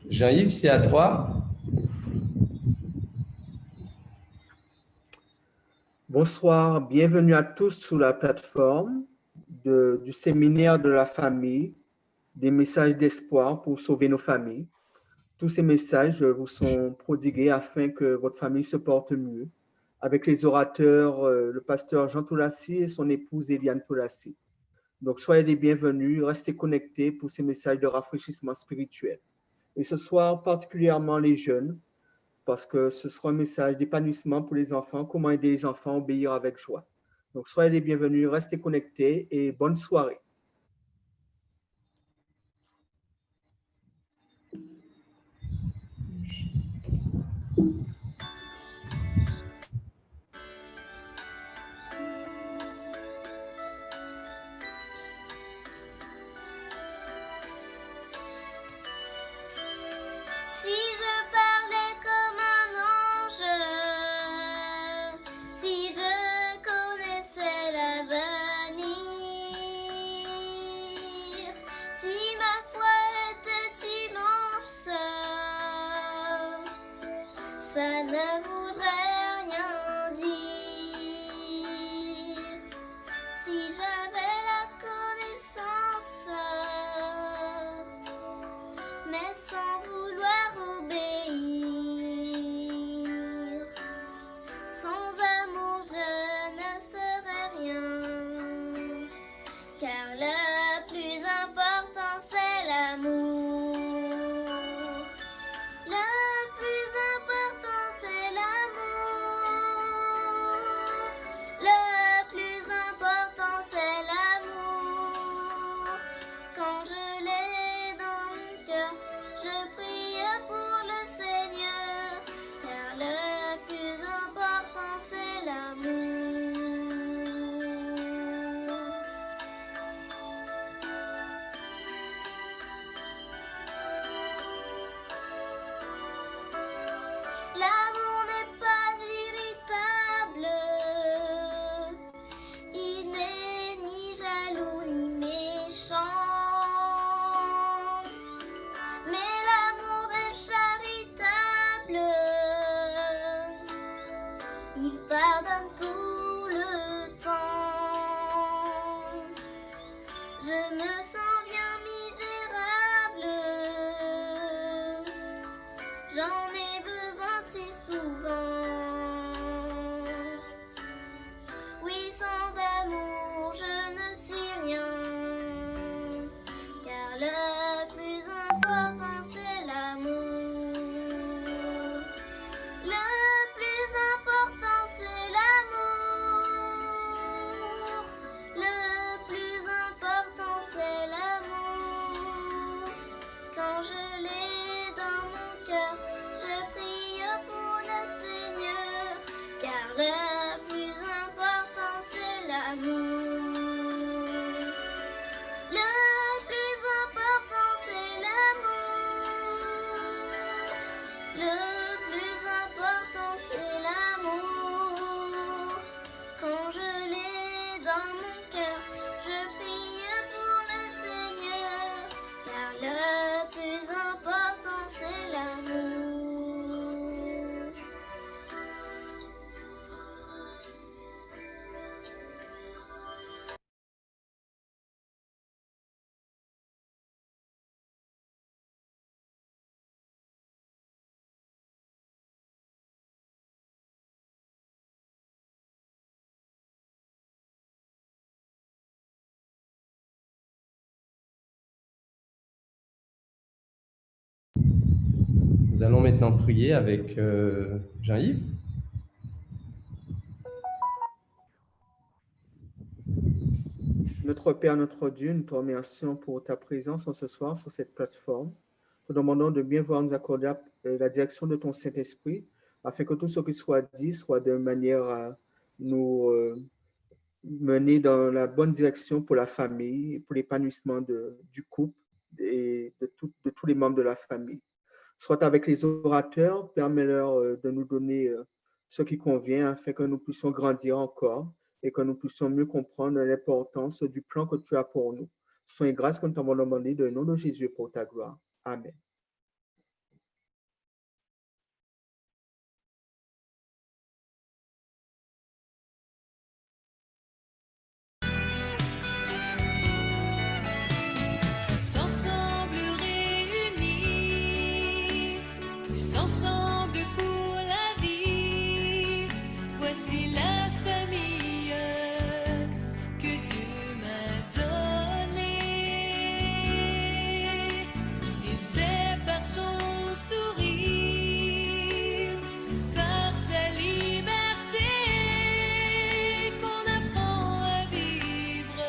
Jean-Yves, c'est à toi. Bonsoir, bienvenue à tous sur la plateforme du séminaire de la famille, des messages d'espoir pour sauver nos familles. Tous ces messages vous sont prodigués afin que votre famille se porte mieux, avec les orateurs, le pasteur Jean Toulassi et son épouse Eliane Toulassi. Donc, soyez les bienvenus, restez connectés pour ces messages de rafraîchissement spirituel. Et ce soir, particulièrement les jeunes, parce que ce sera un message d'épanouissement pour les enfants, comment aider les enfants à obéir avec joie. Donc, soyez les bienvenus, restez connectés et bonne soirée. Si je parlais comme un ange, si je connaissais l'avenir, si ma foi était immense, ça ne voudrait rien dire. Si j'avais la connaissance, mais sans vouloir obéir, sans amour je ne serais rien, car le plus important c'est l'amour. Le plus important c'est l'amour. Le plus important c'est l'amour. Quand je l'ai dans mon cœur, je prie pour le Seigneur, car le plus important c'est l'amour. L'amour n'est pas irritable, il n'est ni jaloux ni méchant, mais l'amour est charitable, il pardonne tout le temps. Je me sens bien misérable, j'en ai besoin si souvent. Oui, sans amour je ne suis rien, car le plus important c'est l'amour. Le plus important c'est l'amour. Le plus important c'est l'amour. Quand je l'ai dans mon cœur, je prie pour le Seigneur, car le plus important c'est l'amour. Le plus important c'est l'amour. Le plus important c'est l'amour. Quand je l'ai dans mon cœur, je prie pour le Seigneur, car le plus important c'est l'amour. Nous allons maintenant prier avec Jean-Yves. Notre Père, notre Dieu, nous te remercions pour ta présence en ce soir sur cette plateforme. Te demandons de bien vouloir nous accorder la direction de ton Saint-Esprit, afin que tout ce qui soit dit soit de manière à nous mener dans la bonne direction pour la famille, pour l'épanouissement du couple et de tous les membres de la famille. Soit avec les orateurs, permets-leur de nous donner ce qui convient afin que nous puissions grandir encore et que nous puissions mieux comprendre l'importance du plan que tu as pour nous. Soins et grâce que nous t'avons demandé dans le nom de Jésus pour ta gloire. Amen. Tous ensemble réunis, tous ensemble pour la vie. Voici la famille que Dieu m'a donnée. Et c'est par son sourire, par sa liberté, qu'on apprend à vivre,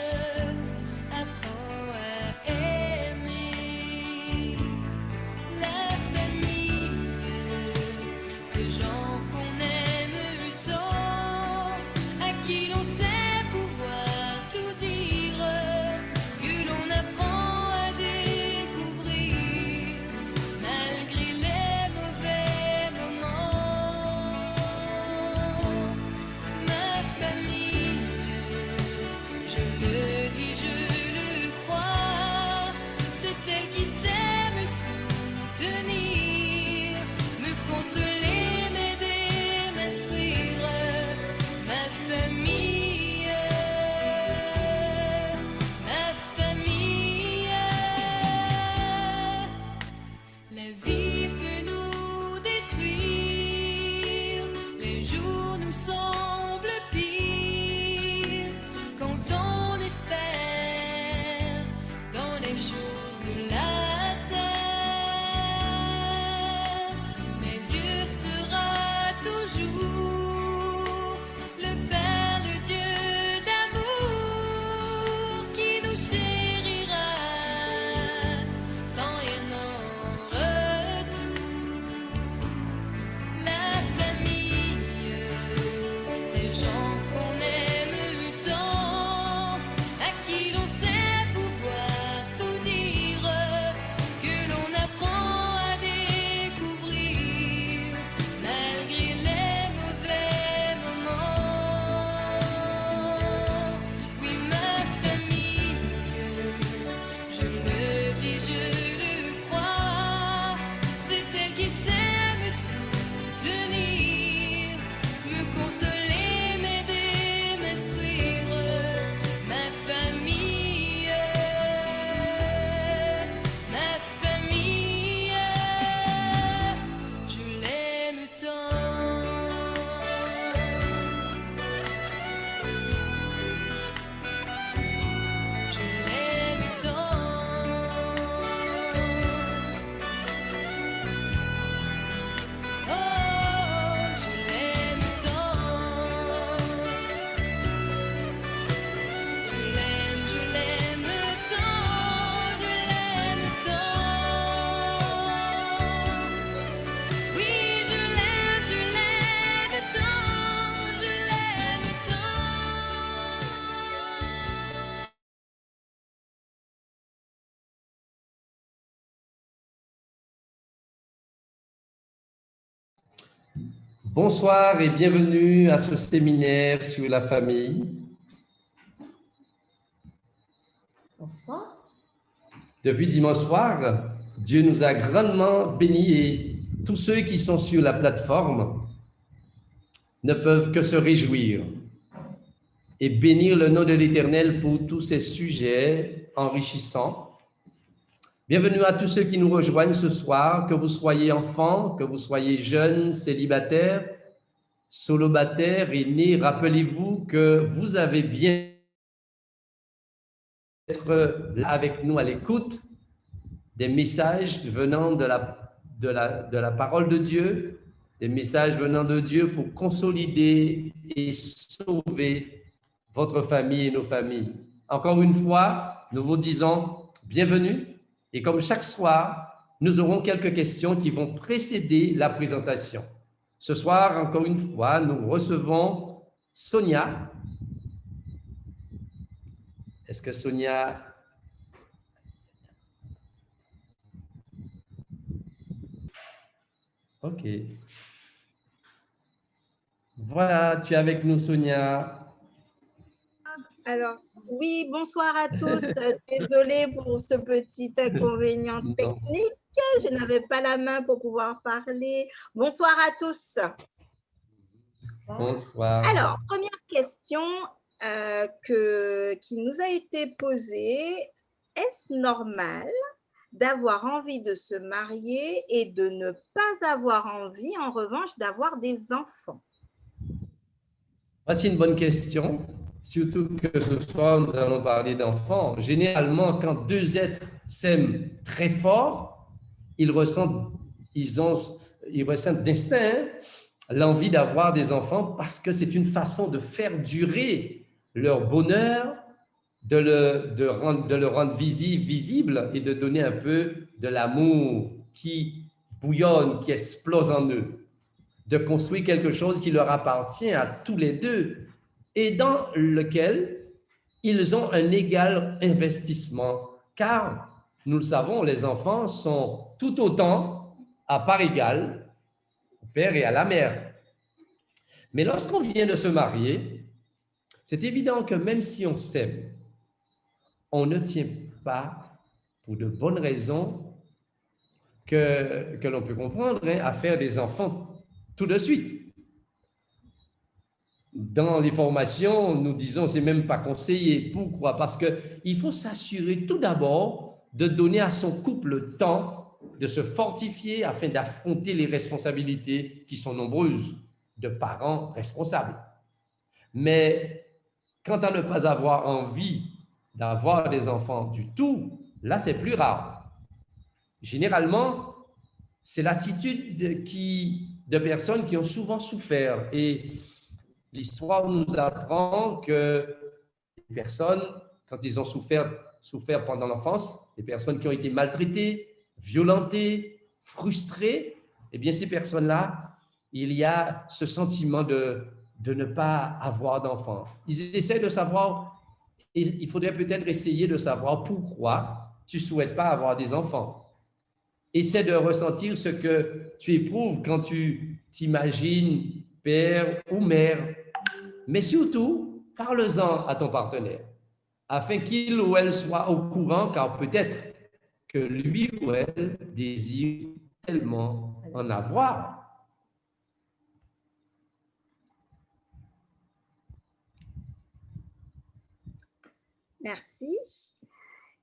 apprend à aimer. La famille, ces gens qu'on aime tant, à qui l'on sait pouvoir tout dire, que l'on apprend à découvrir, malgré les mauvais moments. Ma famille, je le dis, je le crois, c'est elle qui sait me soutenir, me consoler, m'aider, m'instruire. Ma famille, ma famille. La vie peut nous détruire, les jours nous semblent pires, quand on espère dans les choses de la terre. Mais Dieu sera toujours le Père, le Dieu d'amour, qui nous chérira sans rien en retour. La famille, ces gens qu'on aime tant, à qui l'on sait pouvoir tout dire, que l'on apprend à découvrir, malgré les mauvais moments. Oui, ma famille, je le dis, je le crois, c'est elle qui sait me soutenir, me consoler, m'aider, m'instruire. Ma famille, je l'aime tant. Je l'aime tant. Oh, je l'aime tant. Je l'aime tant, je l'aime tant. Oui, je l'aime tant, je l'aime tant. Bonsoir et bienvenue à ce séminaire sur la famille. Bonsoir. Depuis dimanche soir, Dieu nous a grandement bénis et tous ceux qui sont sur la plateforme ne peuvent que se réjouir et bénir le nom de l'Éternel pour tous ces sujets enrichissants. Bienvenue à tous ceux qui nous rejoignent ce soir, que vous soyez enfants, que vous soyez jeunes, célibataires, solobataires, aînés. Rappelez-vous que vous avez bien être là avec nous à l'écoute des messages venant de la parole de Dieu, des messages venant de Dieu pour consolider et sauver votre famille et nos familles. Encore une fois, nous vous disons bienvenue et comme chaque soir, nous aurons quelques questions qui vont précéder la présentation. Ce soir, encore une fois, nous recevons Sonia. Est-ce que Sonia... Ok. Voilà, tu es avec nous, Sonia. Alors, oui, bonsoir à tous. Désolée pour ce petit inconvénient Non. technique. Je n'avais pas la main pour pouvoir parler. Bonsoir à tous. Bonsoir. Alors, première question qui nous a été posée. Est-ce normal d'avoir envie de se marier et de ne pas avoir envie, en revanche, d'avoir des enfants? Voici une bonne question. Surtout que ce soir, nous allons parler d'enfants. Généralement, quand deux êtres s'aiment très fort, ils ressentent d'instinct l'envie d'avoir des enfants parce que c'est une façon de faire durer leur bonheur, de le rendre visible et de donner un peu de l'amour qui bouillonne, qui explose en eux, de construire quelque chose qui leur appartient à tous les deux et dans lequel ils ont un égal investissement, car nous le savons, les enfants sont tout autant à part égale au père et à la mère. Mais lorsqu'on vient de se marier, c'est évident que même si on s'aime, on ne tient pas, pour de bonnes raisons que l'on peut comprendre, à faire des enfants tout de suite. Dans les formations, nous disons c'est même pas conseillé. Pourquoi? Parce qu'il faut s'assurer tout d'abord de donner à son couple le temps de se fortifier afin d'affronter les responsabilités qui sont nombreuses de parents responsables. Mais quant à ne pas avoir envie d'avoir des enfants du tout, là c'est plus rare. Généralement, c'est l'attitude de personnes qui ont souvent souffert et l'histoire nous apprend que les personnes, quand ils ont souffert pendant l'enfance, les personnes qui ont été maltraitées, violentées, frustrées, eh bien, ces personnes-là, il y a ce sentiment de ne pas avoir d'enfants. Ils essaient de savoir, et il faudrait peut-être essayer de savoir pourquoi tu ne souhaites pas avoir des enfants. Essaie de ressentir ce que tu éprouves quand tu t'imagines père ou mère. Mais surtout, parle-en à ton partenaire, afin qu'il ou elle soit au courant, car peut-être que lui ou elle désire tellement en avoir. Merci.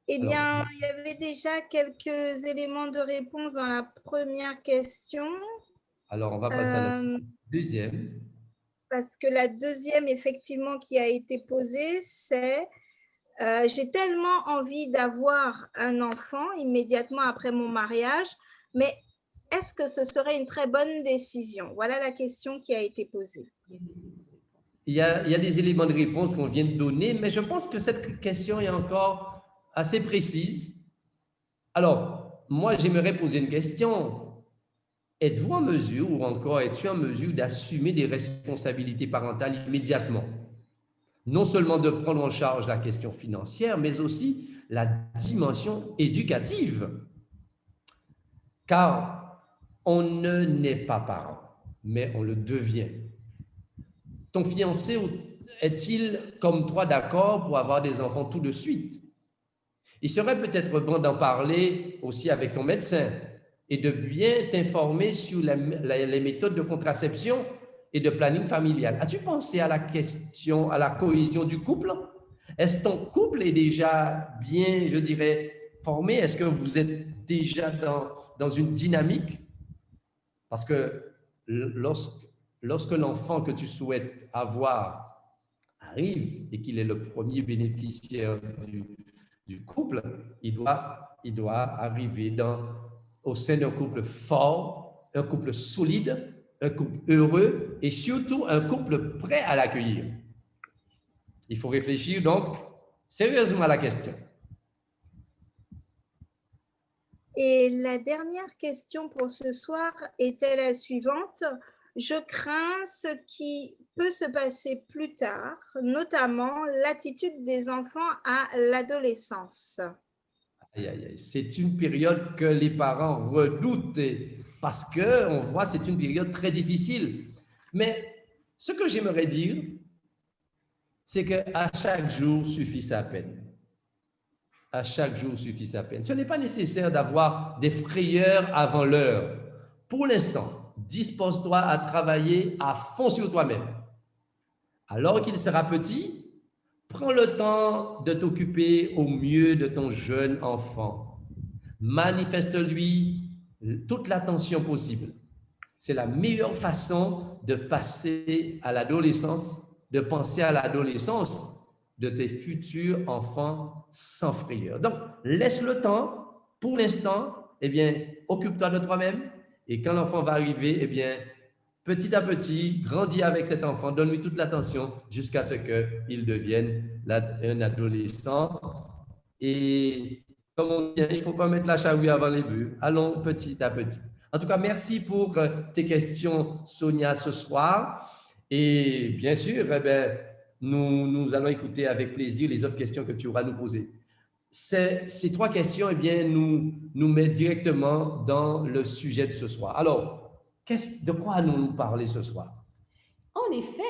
Eh bien, il y avait déjà quelques éléments de réponse dans la première question. Alors, on va passer à la deuxième. Parce que la deuxième, effectivement, qui a été posée, c'est j'ai tellement envie d'avoir un enfant immédiatement après mon mariage, mais est-ce que ce serait une très bonne décision? Voilà la question qui a été posée. Il y a des éléments de réponse qu'on vient de donner, mais je pense que cette question est encore assez précise. Alors, moi, j'aimerais poser une question. Êtes-vous en mesure, ou encore es-tu en mesure d'assumer des responsabilités parentales immédiatement? Non seulement de prendre en charge la question financière, mais aussi la dimension éducative. Car on ne naît pas parent, mais on le devient. Ton fiancé est-il comme toi d'accord pour avoir des enfants tout de suite? Il serait peut-être bon d'en parler aussi avec ton médecin et de bien t'informer sur les méthodes de contraception et de planning familial. As-tu pensé à la question, à la cohésion du couple? Est-ce que ton couple est déjà bien, je dirais, formé? Est-ce que vous êtes déjà dans une dynamique? Parce que lorsque l'enfant que tu souhaites avoir arrive et qu'il est le premier bénéficiaire du couple, il doit arriver au sein d'un couple fort, un couple solide, un couple heureux et surtout un couple prêt à l'accueillir. Il faut réfléchir donc sérieusement à la question. Et la dernière question pour ce soir était la suivante. Je crains ce qui peut se passer plus tard, notamment l'attitude des enfants à l'adolescence. Aïe, aïe, aïe. C'est une période que les parents redoutent parce qu'on voit c'est une période très difficile. Mais ce que j'aimerais dire, c'est qu'à chaque jour suffit sa peine. À chaque jour suffit sa peine. Ce n'est pas nécessaire d'avoir des frayeurs avant l'heure. Pour l'instant, dispose-toi à travailler à fond sur toi-même. Alors qu'il sera petit, prends le temps de t'occuper au mieux de ton jeune enfant. Manifeste-lui toute l'attention possible. C'est la meilleure façon de passer à l'adolescence, de penser à l'adolescence de tes futurs enfants sans frayeur. Donc, laisse le temps. Pour l'instant, eh bien, occupe-toi de toi-même. Et quand l'enfant va arriver, eh bien, petit à petit, grandis avec cet enfant, donne-lui toute l'attention jusqu'à ce qu'il devienne un adolescent. Et comme on dit, il ne faut pas mettre la charrue avant les bœufs. Allons petit à petit. En tout cas, merci pour tes questions, Sonia, ce soir. Et bien sûr, eh bien, nous allons écouter avec plaisir les autres questions que tu auras à nous poser. Ces 3 questions, eh bien, nous mettent directement dans le sujet de ce soir. Alors, de quoi allons-nous parler ce soir? En effet,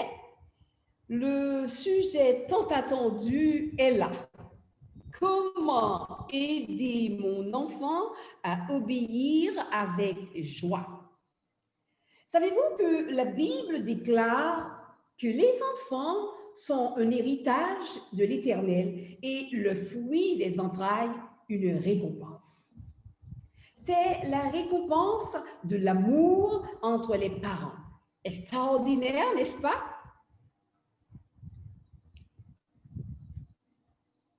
le sujet tant attendu est là. Comment aider mon enfant à obéir avec joie? Savez-vous que la Bible déclare que les enfants sont un héritage de l'Éternel et le fruit des entrailles, une récompense. C'est la récompense de l'amour entre les parents. Extraordinaire, n'est-ce pas?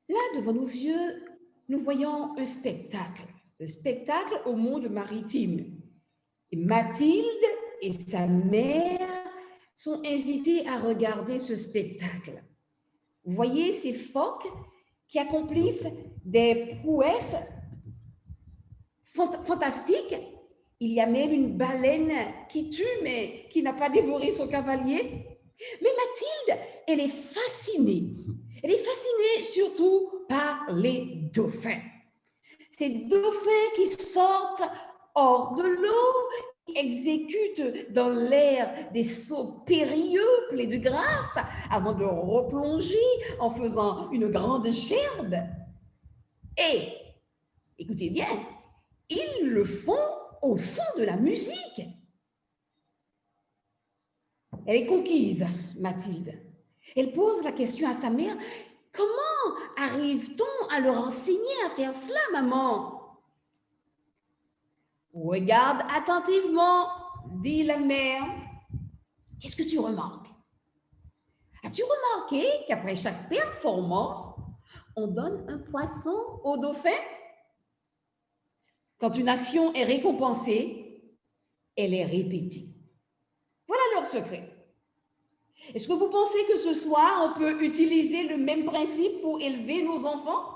Là, devant nos yeux, nous voyons un spectacle au monde maritime. Et Mathilde et sa mère sont invitées à regarder ce spectacle. Vous voyez ces phoques qui accomplissent des prouesses fantastiques. Il y a même une baleine qui tue, mais qui n'a pas dévoré son cavalier. Mais Mathilde, elle est fascinée. Elle est fascinée surtout par les dauphins. Ces dauphins qui sortent hors de l'eau, qui exécutent dans l'air des sauts périlleux, pleins de grâce, avant de replonger en faisant une grande gerbe. Et, écoutez bien, ils le font au son de la musique. Elle est conquise, Mathilde. Elle pose la question à sa mère, « Comment arrive-t-on à leur enseigner à faire cela, maman ?» Regarde attentivement, dit la mère. « Qu'est-ce que tu remarques? As-tu remarqué qu'après chaque performance, on donne un poisson au dauphin? Quand une action est récompensée, elle est répétée. Voilà leur secret. Est-ce que vous pensez que ce soir, on peut utiliser le même principe pour élever nos enfants?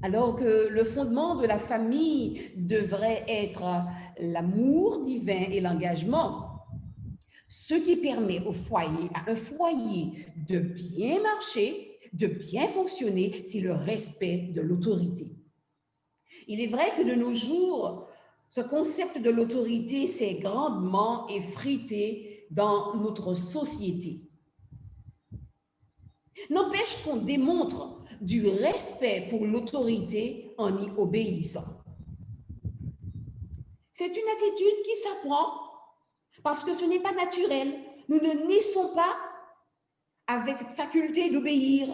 Alors que le fondement de la famille devrait être l'amour divin et l'engagement, ce qui permet à un foyer de bien marcher, de bien fonctionner, c'est le respect de l'autorité. Il est vrai que de nos jours, ce concept de l'autorité s'est grandement effrité dans notre société. N'empêche qu'on démontre du respect pour l'autorité en y obéissant. C'est une attitude qui s'apprend parce que ce n'est pas naturel. Nous ne naissons pas avec cette faculté d'obéir.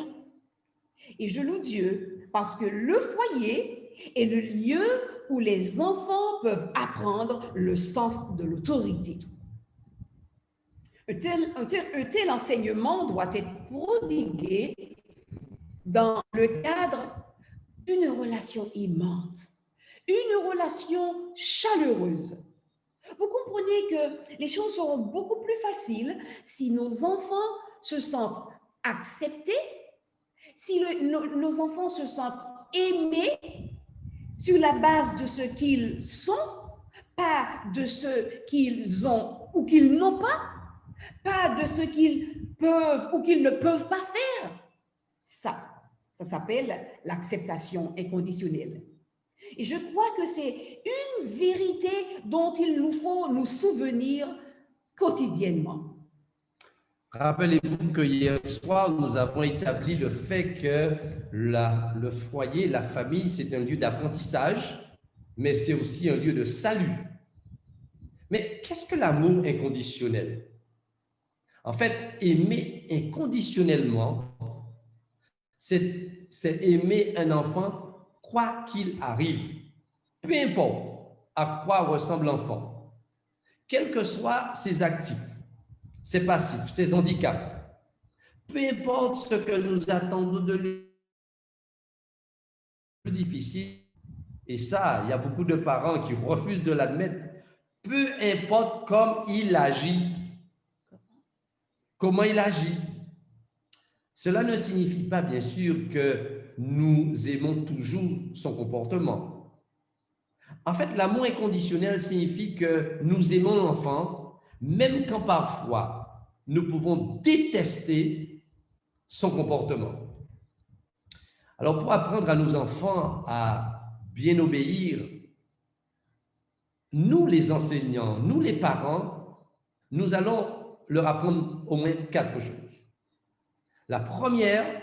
Et je loue Dieu parce que le foyer est le lieu où les enfants peuvent apprendre le sens de l'autorité. Un tel enseignement doit être prodigué dans le cadre d'une relation aimante, une relation chaleureuse. Vous comprenez que les choses seront beaucoup plus faciles si nos enfants se sentent acceptés, si nos enfants se sentent aimés sur la base de ce qu'ils sont, pas de ce qu'ils ont ou qu'ils n'ont pas de ce qu'ils peuvent ou qu'ils ne peuvent pas faire. Ça s'appelle l'acceptation inconditionnelle. Et je crois que c'est une vérité dont il nous faut nous souvenir quotidiennement. Rappelez-vous que hier soir, nous avons établi le fait que le foyer, la famille, c'est un lieu d'apprentissage, mais c'est aussi un lieu de salut. Mais qu'est-ce que l'amour inconditionnel? En fait, aimer inconditionnellement, c'est aimer un enfant quoi qu'il arrive, peu importe à quoi ressemble l'enfant, quels que soient ses actifs, ses passifs, ses handicaps, peu importe ce que nous attendons de lui, plus difficile, et ça, il y a beaucoup de parents qui refusent de l'admettre, peu importe comment il agit, cela ne signifie pas, bien sûr, que nous aimons toujours son comportement. En fait, l'amour inconditionnel signifie que nous aimons l'enfant, même quand parfois nous pouvons détester son comportement. Alors, pour apprendre à nos enfants à bien obéir, nous les enseignants, nous les parents, nous allons leur apprendre au moins 4 choses. La première,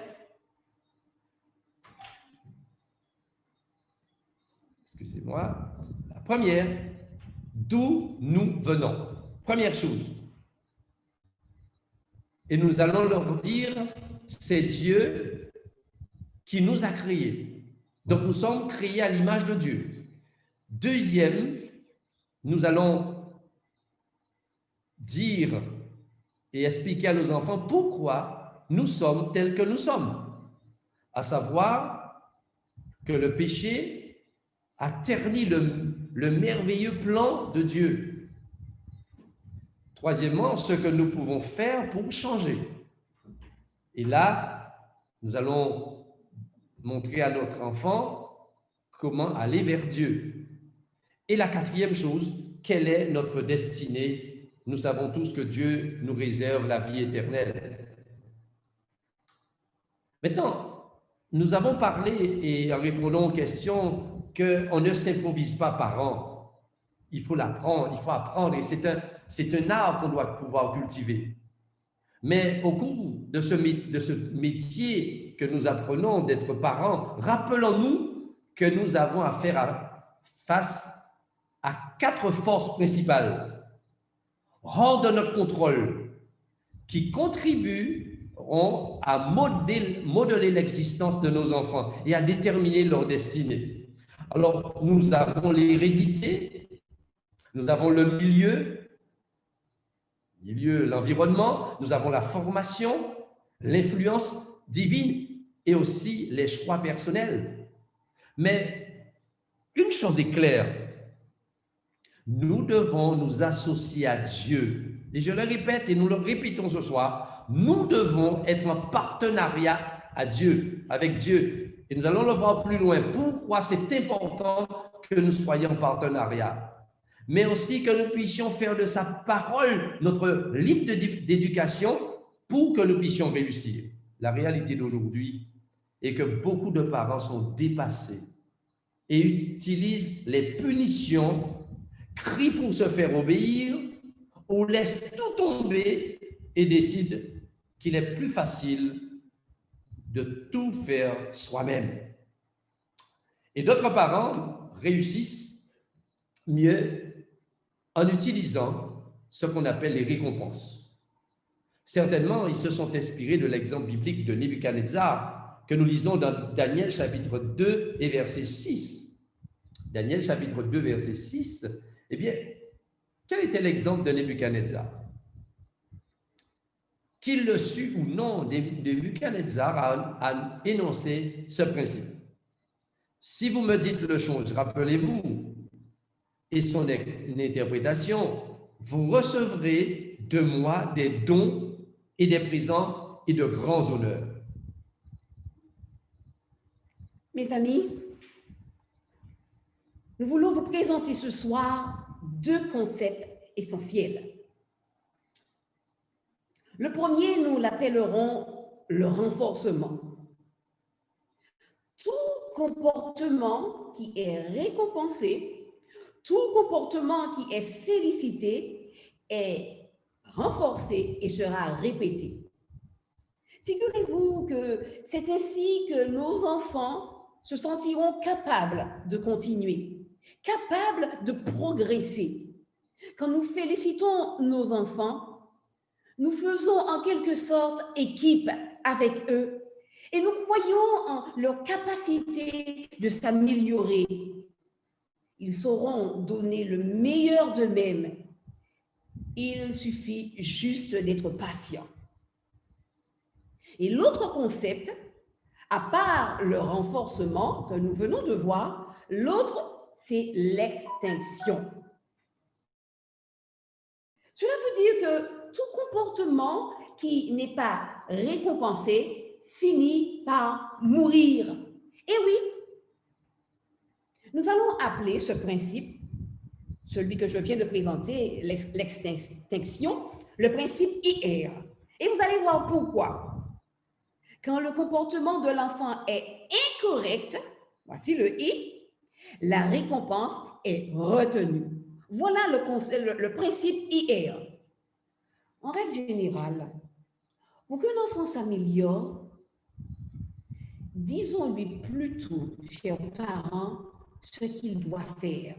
d'où nous venons. Première chose. Et nous allons leur dire, c'est Dieu qui nous a créés. Donc nous sommes créés à l'image de Dieu. Deuxième, nous allons dire et expliquer à nos enfants pourquoi nous sommes tels que nous sommes, à savoir que le péché a terni le merveilleux plan de Dieu. Troisièmement, ce que nous pouvons faire pour changer. Et là, nous allons montrer à notre enfant comment aller vers Dieu. Et la quatrième chose, quelle est notre destinée? Nous savons tous que Dieu nous réserve la vie éternelle. Maintenant, nous avons parlé, et en répondant aux questions, qu'on ne s'improvise pas parent. Il faut l'apprendre, il faut apprendre, et c'est un art qu'on doit pouvoir cultiver. Mais au cours de ce métier que nous apprenons d'être parents, rappelons-nous que nous avons à faire face à 4 forces principales, hors de notre contrôle, qui contribueront à modeler l'existence de nos enfants et à déterminer leur destinée. Alors, nous avons l'hérédité, nous avons le milieu, l'environnement, nous avons la formation, l'influence divine et aussi les choix personnels. Mais une chose est claire, nous devons nous associer à Dieu. Et je le répète et nous le répétons ce soir, nous devons être en partenariat avec Dieu. Et nous allons le voir plus loin. Pourquoi c'est important que nous soyons en partenariat? Mais aussi que nous puissions faire de sa parole notre livre d'éducation pour que nous puissions réussir. La réalité d'aujourd'hui est que beaucoup de parents sont dépassés et utilisent les punitions, crient pour se faire obéir ou laissent tout tomber et décident qu'il est plus facile de tout faire soi-même. Et d'autres parents réussissent mieux en utilisant ce qu'on appelle les récompenses. Certainement, ils se sont inspirés de l'exemple biblique de Nebuchadnezzar que nous lisons dans Daniel chapitre 2 et verset 6. Daniel chapitre 2 verset 6, eh bien, quel était l'exemple de Nebuchadnezzar? Qu'il le sût ou non, Nebuchadnezzar a énoncé ce principe. Si vous me dites le chose, rappelez-vous, et son interprétation, vous recevrez de moi des dons et des présents et de grands honneurs. Mes amis, nous voulons vous présenter ce soir 2 concepts essentiels. Le premier, nous l'appellerons le renforcement. Tout comportement qui est récompensé, tout comportement qui est félicité est renforcée et sera répétée. Figurez-vous que c'est ainsi que nos enfants se sentiront capables de continuer, capables de progresser. Quand nous félicitons nos enfants, nous faisons en quelque sorte équipe avec eux et nous croyons en leur capacité de s'améliorer. Ils sauront donner le meilleur d'eux-mêmes. Il suffit juste d'être patient. Et l'autre concept, à part le renforcement que nous venons de voir, l'autre, c'est l'extinction. Cela veut dire que tout comportement qui n'est pas récompensé finit par mourir. Et oui, nous allons appeler ce principe, celui que je viens de présenter, l'extinction, le principe IR. Et vous allez voir pourquoi. Quand le comportement de l'enfant est incorrect, voici le I, la récompense est retenue. Voilà le principe IR. En règle générale, pour qu'un enfant s'améliore, disons-lui plutôt, chers parents, ce qu'il doit faire,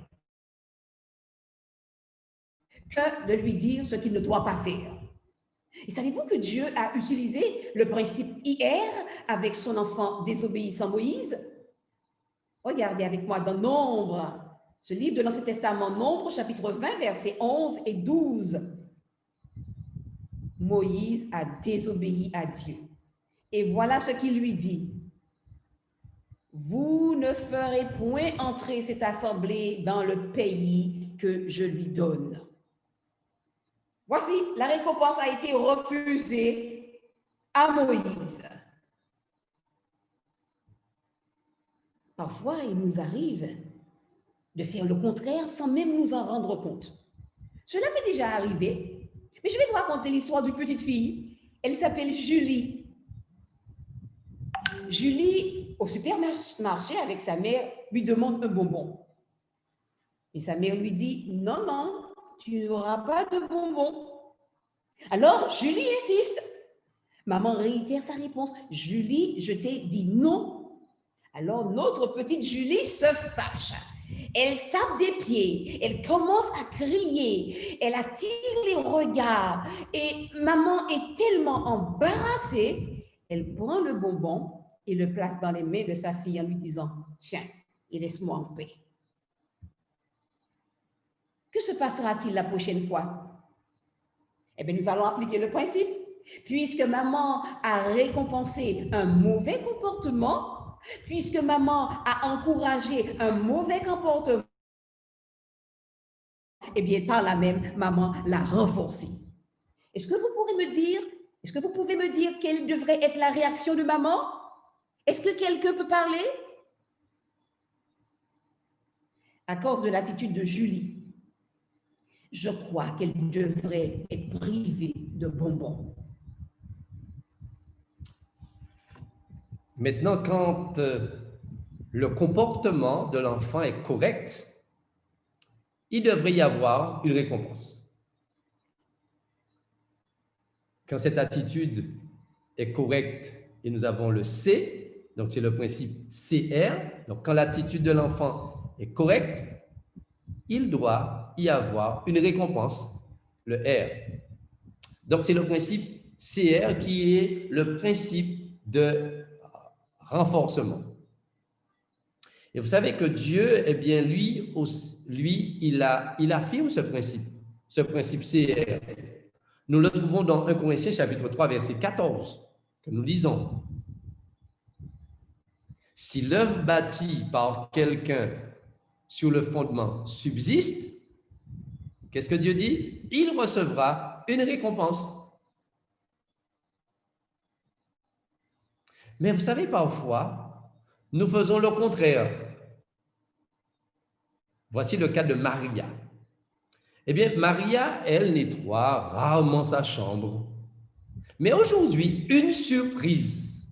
que de lui dire ce qu'il ne doit pas faire. Et savez-vous que Dieu a utilisé le principe IR avec son enfant désobéissant Moïse? Regardez avec moi dans Nombre, ce livre de l'Ancien Testament, Nombre, chapitre 20, versets 11 et 12. Moïse a désobéi à Dieu. Et voilà ce qu'il lui dit. Vous ne ferez point entrer cette assemblée dans le pays que je lui donne. Voici, la récompense a été refusée à Moïse. Parfois, il nous arrive de faire le contraire sans même nous en rendre compte. Cela m'est déjà arrivé, mais je vais vous raconter l'histoire d'une petite fille. Elle s'appelle Julie. Julie, au supermarché avec sa mère, lui demande un bonbon. Et sa mère lui dit, non, non, tu n'auras pas de bonbon. Alors, Julie insiste. Maman réitère sa réponse. Julie, je t'ai dit non. Alors, notre petite Julie se fâche. Elle tape des pieds. Elle commence à crier. Elle attire les regards. Et maman est tellement embarrassée, elle prend le bonbon et le place dans les mains de sa fille en lui disant, tiens, et laisse-moi en paix. Que se passera-t-il la prochaine fois? Eh bien, nous allons appliquer le principe. Puisque maman a récompensé un mauvais comportement, puisque maman a encouragé un mauvais comportement, eh bien, par là même, maman l'a renforcé. Est-ce que vous pouvez me dire quelle devrait être la réaction de maman? Est-ce que quelqu'un peut parler? À cause de l'attitude de Julie, je crois qu'elle devrait être privée de bonbons. Maintenant, quand le comportement de l'enfant est correct, il devrait y avoir une récompense. Quand cette attitude est correcte et nous avons le C, donc c'est le principe CR, donc quand l'attitude de l'enfant est correcte, il doit y avoir une récompense, le R. Donc c'est le principe CR qui est le principe de renforcement. Et vous savez que Dieu, eh bien, lui, il affirme ce principe CR. Nous le trouvons dans 1 Corinthiens chapitre 3, verset 14, que nous lisons. Si l'œuvre bâtie par quelqu'un sur le fondement subsiste, qu'est-ce que Dieu dit? Il recevra une récompense. Mais vous savez, parfois, nous faisons le contraire. Voici le cas de Maria. Eh bien, Maria, elle nettoie rarement sa chambre. Mais aujourd'hui, une surprise.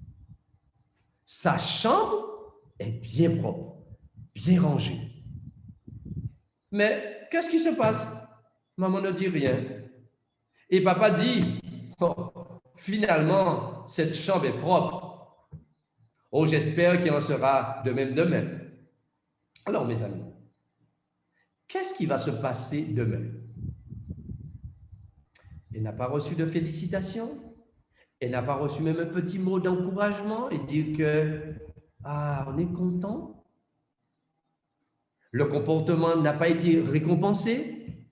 Sa chambre est bien propre, bien rangée. Mais qu'est-ce qui se passe? Maman ne dit rien. Et papa dit, oh, finalement, cette chambre est propre. Oh, j'espère qu'il en sera de même demain. Alors, mes amis, qu'est-ce qui va se passer demain? Elle n'a pas reçu de félicitations. Elle n'a pas reçu même un petit mot d'encouragement et dire que, ah, on est content. Le comportement n'a pas été récompensé.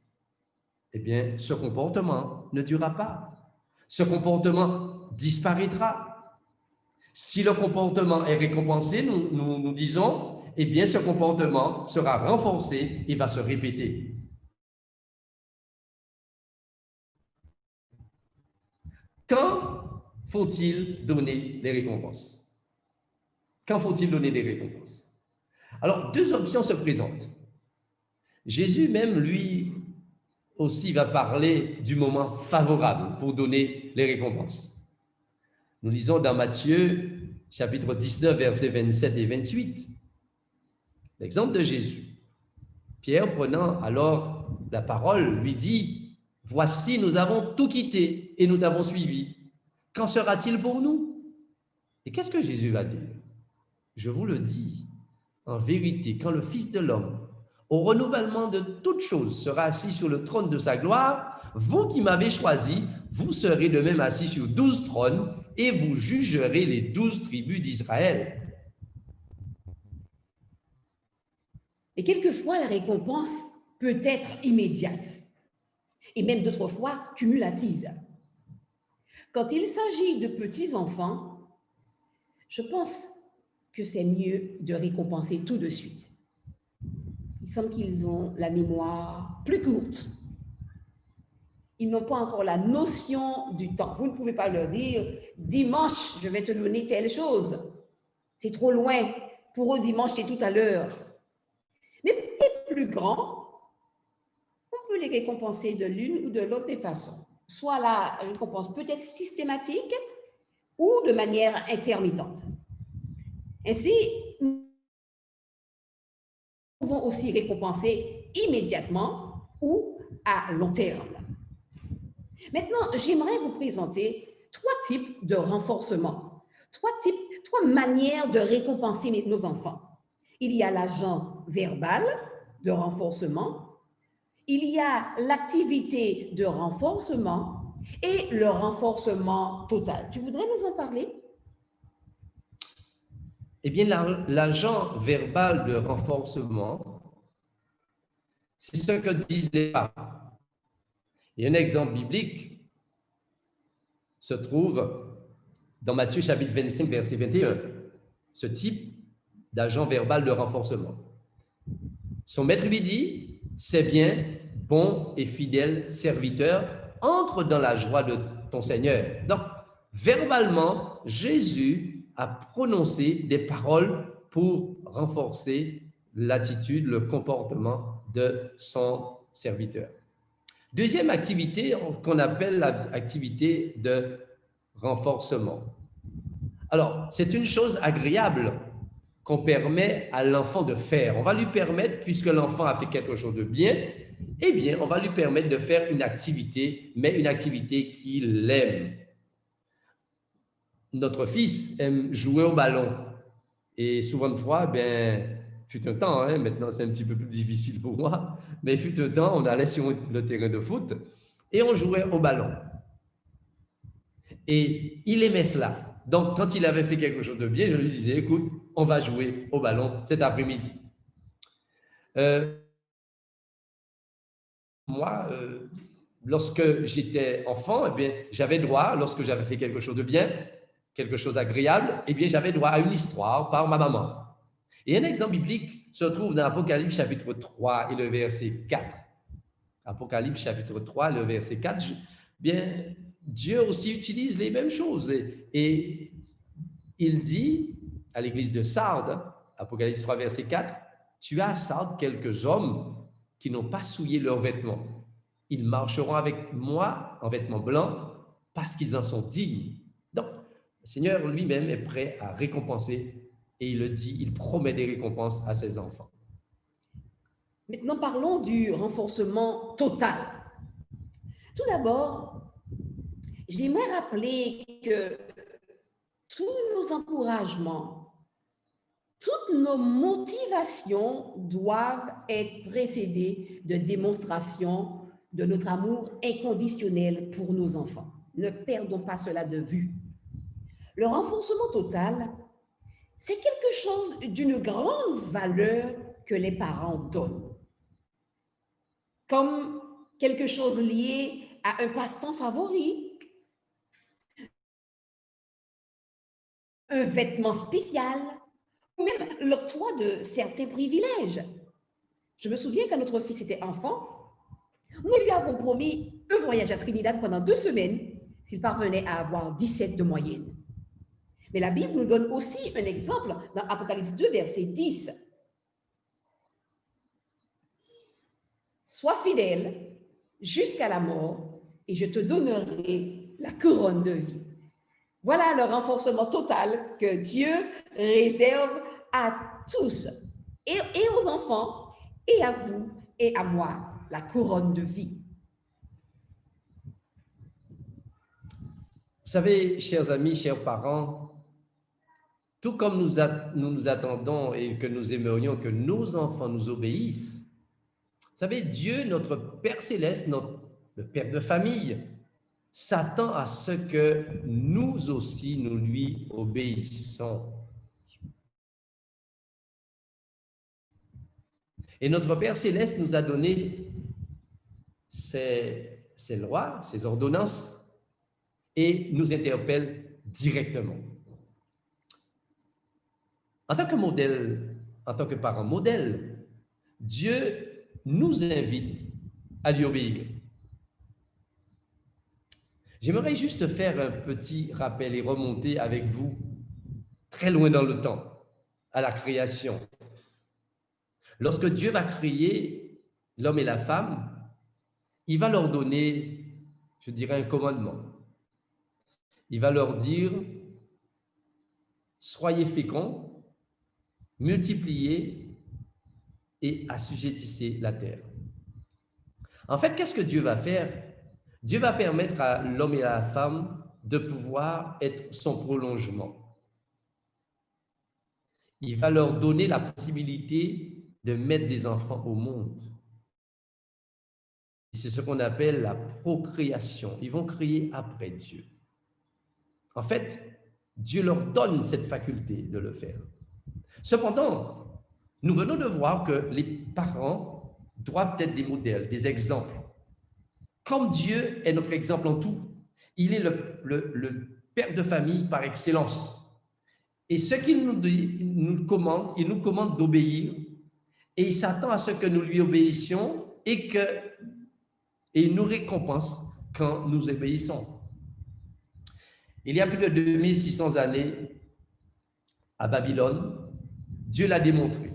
Eh bien, ce comportement ne durera pas. Ce comportement disparaîtra. Si le comportement est récompensé, nous disons, eh bien, ce comportement sera renforcé et va se répéter. Quand faut-il donner les récompenses? Quand faut-il donner des récompenses? Alors, deux options se présentent. Jésus même, lui aussi, va parler du moment favorable pour donner les récompenses. Nous lisons dans Matthieu, chapitre 19, versets 27 et 28, l'exemple de Jésus. Pierre, prenant alors la parole, lui dit, « Voici, nous avons tout quitté et nous t'avons suivi. Qu'en sera-t-il pour nous? » Et qu'est-ce que Jésus va dire? Je vous le dis, en vérité, quand le Fils de l'homme, au renouvellement de toutes choses, sera assis sur le trône de sa gloire, vous qui m'avez choisi, vous serez de même assis sur 12 trônes et vous jugerez les 12 tribus d'Israël. Et quelquefois, la récompense peut être immédiate et même d'autres fois cumulative. Quand il s'agit de petits enfants, je pense que c'est mieux de récompenser tout de suite. Il semble qu'ils ont la mémoire plus courte. Ils n'ont pas encore la notion du temps. Vous ne pouvez pas leur dire « dimanche, je vais te donner telle chose ». C'est trop loin. Pour eux, dimanche, c'est tout à l'heure. Mais pour les plus grands, on peut les récompenser de l'une ou de l'autre des façons. Soit la récompense peut être systématique ou de manière intermittente. Ainsi, nous pouvons aussi récompenser immédiatement ou à long terme. Maintenant, j'aimerais vous présenter 3 types de renforcement, 3 manières de récompenser nos enfants. Il y a l'agent verbal de renforcement, il y a l'activité de renforcement et le renforcement total. Tu voudrais nous en parler? Eh bien, l'agent verbal de renforcement, c'est ce que disent les parents. Et un exemple biblique se trouve dans Matthieu chapitre 25, verset 21, ce type d'agent verbal de renforcement. Son maître lui dit, « C'est bien, bon et fidèle serviteur, entre dans la joie de ton Seigneur. » Donc, verbalement, Jésus a prononcé des paroles pour renforcer l'attitude, le comportement de son serviteur. Deuxième activité qu'on appelle l'activité de renforcement. Alors, c'est une chose agréable qu'on permet à l'enfant de faire. On va lui permettre, puisque l'enfant a fait quelque chose de bien, eh bien, on va lui permettre de faire une activité, mais une activité qu'il aime. Notre fils aime jouer au ballon. Et souvent de fois, fut un temps, maintenant c'est un petit peu plus difficile pour moi, mais fut un temps, on allait sur le terrain de foot et on jouait au ballon. Et il aimait cela. Donc, quand il avait fait quelque chose de bien, je lui disais, écoute, on va jouer au ballon cet après-midi. Moi, lorsque j'étais enfant, eh bien, j'avais droit, lorsque j'avais fait quelque chose de bien, quelque chose d'agréable, eh bien, j'avais droit à une histoire par ma maman. Et un exemple biblique se trouve dans Apocalypse chapitre 3 et le verset 4. Apocalypse chapitre 3, le verset 4, bien, Dieu aussi utilise les mêmes choses. Et il dit à l'église de Sardes, Apocalypse 3, verset 4, « Tu as à Sardes quelques hommes qui n'ont pas souillé leurs vêtements. Ils marcheront avec moi en vêtements blancs parce qu'ils en sont dignes. » Donc, le Seigneur lui-même est prêt à récompenser et il le dit, il promet des récompenses à ses enfants. Maintenant, parlons du renforcement total. Tout d'abord, j'aimerais rappeler que tous nos encouragements, toutes nos motivations doivent être précédées de démonstrations de notre amour inconditionnel pour nos enfants. Ne perdons pas cela de vue. Le renforcement total, c'est quelque chose d'une grande valeur que les parents donnent, comme quelque chose lié à un passe-temps favori, un vêtement spécial, ou même l'octroi de certains privilèges. Je me souviens quand notre fils était enfant, nous lui avons promis un voyage à Trinidad pendant 2 semaines s'il parvenait à avoir 17 de moyenne. Mais la Bible nous donne aussi un exemple dans Apocalypse 2, verset 10. Sois fidèle jusqu'à la mort et je te donnerai la couronne de vie. Voilà le renforcement total que Dieu réserve à tous, et aux enfants, et à vous, et à moi, la couronne de vie. Vous savez, chers amis, chers parents, tout comme nous attendons et que nous aimerions que nos enfants nous obéissent, vous savez, Dieu, notre Père céleste, le Père de famille, s'attend à ce que nous aussi, nous lui obéissons. Et notre Père céleste nous a donné ses lois, ses ordonnances, et nous interpelle directement. En tant que modèle, en tant que parent modèle, Dieu nous invite à lui obéir. J'aimerais juste faire un petit rappel et remonter avec vous très loin dans le temps, à la création. Lorsque Dieu va créer l'homme et la femme, il va leur donner, je dirais, un commandement. Il va leur dire, soyez féconds, multipliez et assujettissez la terre. En fait, qu'est-ce que Dieu va faire? Dieu va permettre à l'homme et à la femme de pouvoir être son prolongement. Il va leur donner la possibilité de mettre des enfants au monde. C'est ce qu'on appelle la procréation. Ils vont créer après Dieu. En fait, Dieu leur donne cette faculté de le faire. Cependant, nous venons de voir que les parents doivent être des modèles, des exemples. Comme Dieu est notre exemple en tout, il est le père de famille par excellence. Et ce qu'il nous commande, il nous commande d'obéir, et il s'attend à ce que nous lui obéissions et il nous récompense quand nous obéissons. Il y a plus de 2600 années, à Babylone, Dieu l'a démontré.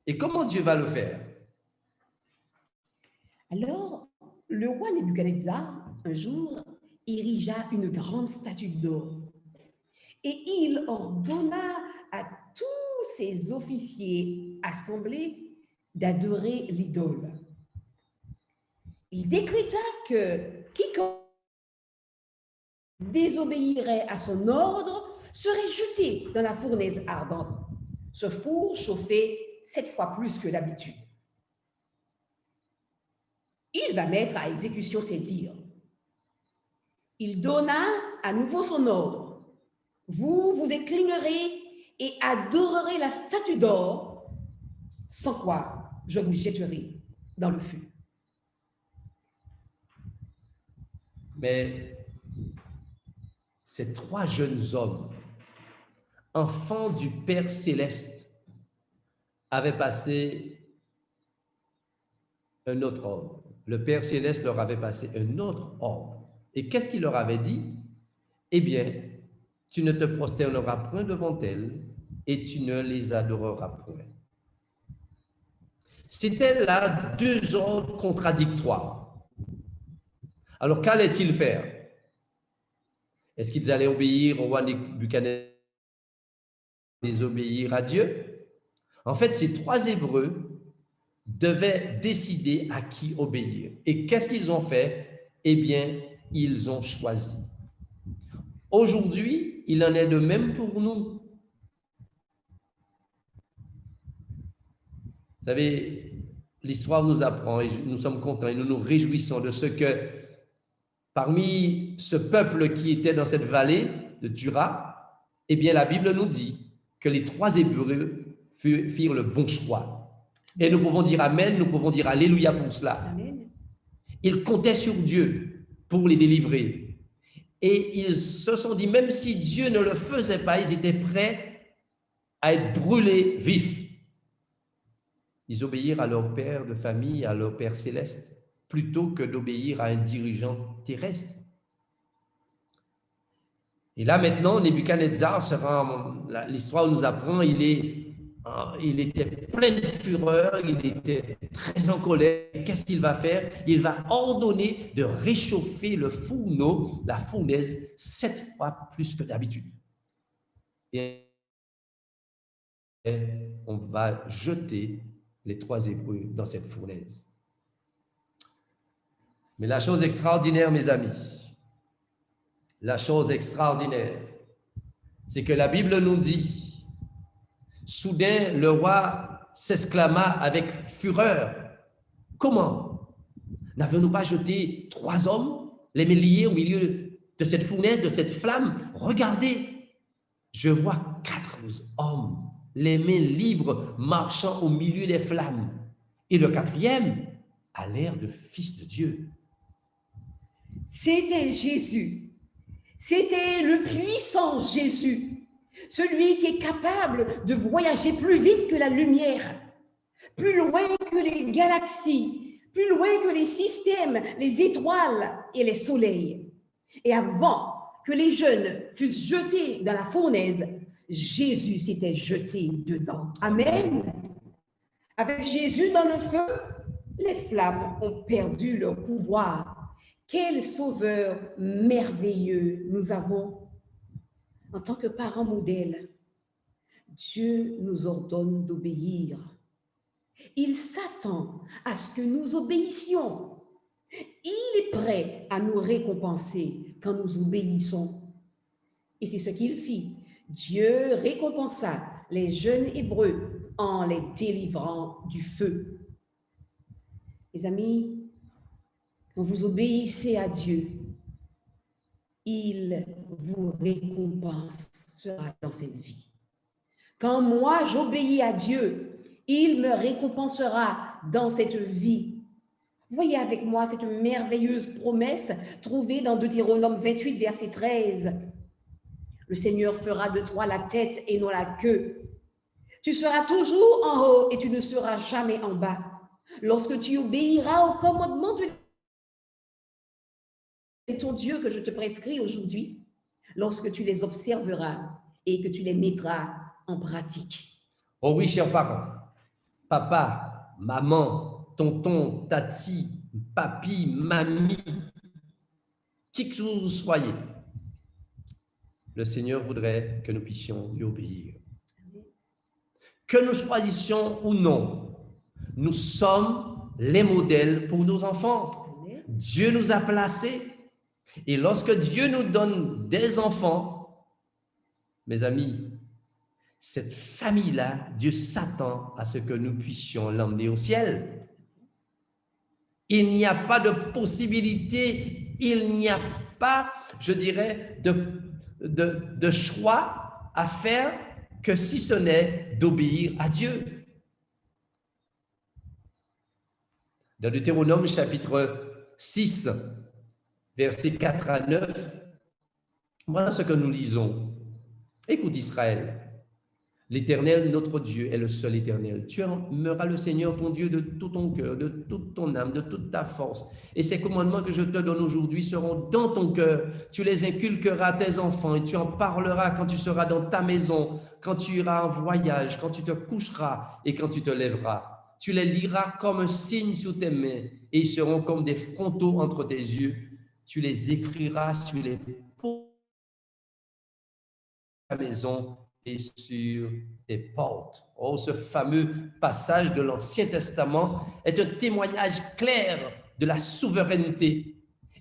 Et comment Dieu va le faire? Alors, le roi Nebuchadnezzar, un jour, érigea une grande statue d'or. Et il ordonna à tous ses officiers assemblés d'adorer l'idole. Il décréta que quiconque désobéirait à son ordre serait jeté dans la fournaise ardente. Ce four chauffait 7 fois plus que d'habitude. Il va mettre à exécution ses dires. Il donna à nouveau son ordre. Vous vous inclinerez et adorerez la statue d'or, sans quoi je vous jetterai dans le feu. Mais ces 3 jeunes hommes, enfants du Père céleste, avaient passé un autre ordre. Le Père céleste leur avait passé un autre ordre. Et qu'est-ce qu'il leur avait dit? Eh bien, tu ne te prosterneras point devant elles et tu ne les adoreras point. C'était là 2 ordres contradictoires. Alors, qu'allaient-ils faire? Est-ce qu'ils allaient obéir au roi Nebuchadnezzar, désobéir à Dieu? En fait, ces 3 Hébreux devaient décider à qui obéir. Et qu'est-ce qu'ils ont fait? Eh bien, ils ont choisi. Aujourd'hui, il en est de même pour nous. Vous savez, l'histoire nous apprend et nous sommes contents et nous nous réjouissons de ce que parmi ce peuple qui était dans cette vallée de Dura, eh bien la Bible nous dit que les 3 Hébreux firent le bon choix. Et nous pouvons dire Amen, nous pouvons dire Alléluia pour cela. Amen. Ils comptaient sur Dieu pour les délivrer. Et ils se sont dit, même si Dieu ne le faisait pas, ils étaient prêts à être brûlés vifs. Ils obéirent à leur père de famille, à leur père céleste, plutôt que d'obéir à un dirigeant terrestre. Et là maintenant, Nebuchadnezzar l'histoire nous apprend, il était plein de fureur, il était très en colère. Qu'est-ce qu'il va faire? Il va ordonner de réchauffer le fourneau, la fournaise, 7 fois plus que d'habitude. Et on va jeter les 3 Hébreux dans cette fournaise. Mais la chose extraordinaire, mes amis, la chose extraordinaire, c'est que la Bible nous dit, soudain, le roi s'exclama avec fureur, « Comment? N'avons-nous pas jeté 3 hommes, les mains liées au milieu de cette fournaise, de cette flamme? Regardez, je vois 4 hommes, les mains libres, marchant au milieu des flammes. Et le 4e a l'air de fils de Dieu. » C'était Jésus. C'était le puissant Jésus, celui qui est capable de voyager plus vite que la lumière, plus loin que les galaxies, plus loin que les systèmes, les étoiles et les soleils. Et avant que les jeunes fussent jetés dans la fournaise, Jésus s'était jeté dedans. Amen. Avec Jésus dans le feu, les flammes ont perdu leur pouvoir. Quel sauveur merveilleux nous avons. En tant que parents modèles, Dieu nous ordonne d'obéir. Il s'attend à ce que nous obéissions. Il est prêt à nous récompenser quand nous obéissons. Et c'est ce qu'il fit. Dieu récompensa les jeunes Hébreux en les délivrant du feu. Les amis, quand vous obéissez à Dieu, il vous récompensera dans cette vie. Quand moi j'obéis à Dieu, il me récompensera dans cette vie. Voyez avec moi cette merveilleuse promesse trouvée dans Deutéronome 28, verset 13. Le Seigneur fera de toi la tête et non la queue. Tu seras toujours en haut et tu ne seras jamais en bas. Lorsque tu obéiras au commandement de ton Dieu que je te prescris aujourd'hui, lorsque tu les observeras et que tu les mettras en pratique. Oh oui, chers parents, papa, maman, tonton, tati, papi, mamie, qui que vous soyez, le Seigneur voudrait que nous puissions lui obéir. Que nous choisissions ou non, nous sommes les modèles pour nos enfants. Dieu nous a placés. Et lorsque Dieu nous donne des enfants, mes amis, cette famille-là, Dieu s'attend à ce que nous puissions l'emmener au ciel. Il n'y a pas de possibilité, il n'y a pas, je dirais, de choix à faire que si ce n'est d'obéir à Dieu. Dans Deutéronome chapitre 6, versets 4 à 9, voilà ce que nous lisons. Écoute Israël, l'Éternel, notre Dieu, est le seul Éternel. Tu aimeras le Seigneur, ton Dieu, de tout ton cœur, de toute ton âme, de toute ta force. Et ces commandements que je te donne aujourd'hui seront dans ton cœur. Tu les inculqueras à tes enfants et tu en parleras quand tu seras dans ta maison, quand tu iras en voyage, quand tu te coucheras et quand tu te lèveras. Tu les liras comme un signe sur tes mains et ils seront comme des frontaux entre tes yeux. Tu les écriras sur les poteaux de ta maison et sur tes portes. Oh, ce fameux passage de l'Ancien Testament est un témoignage clair de la souveraineté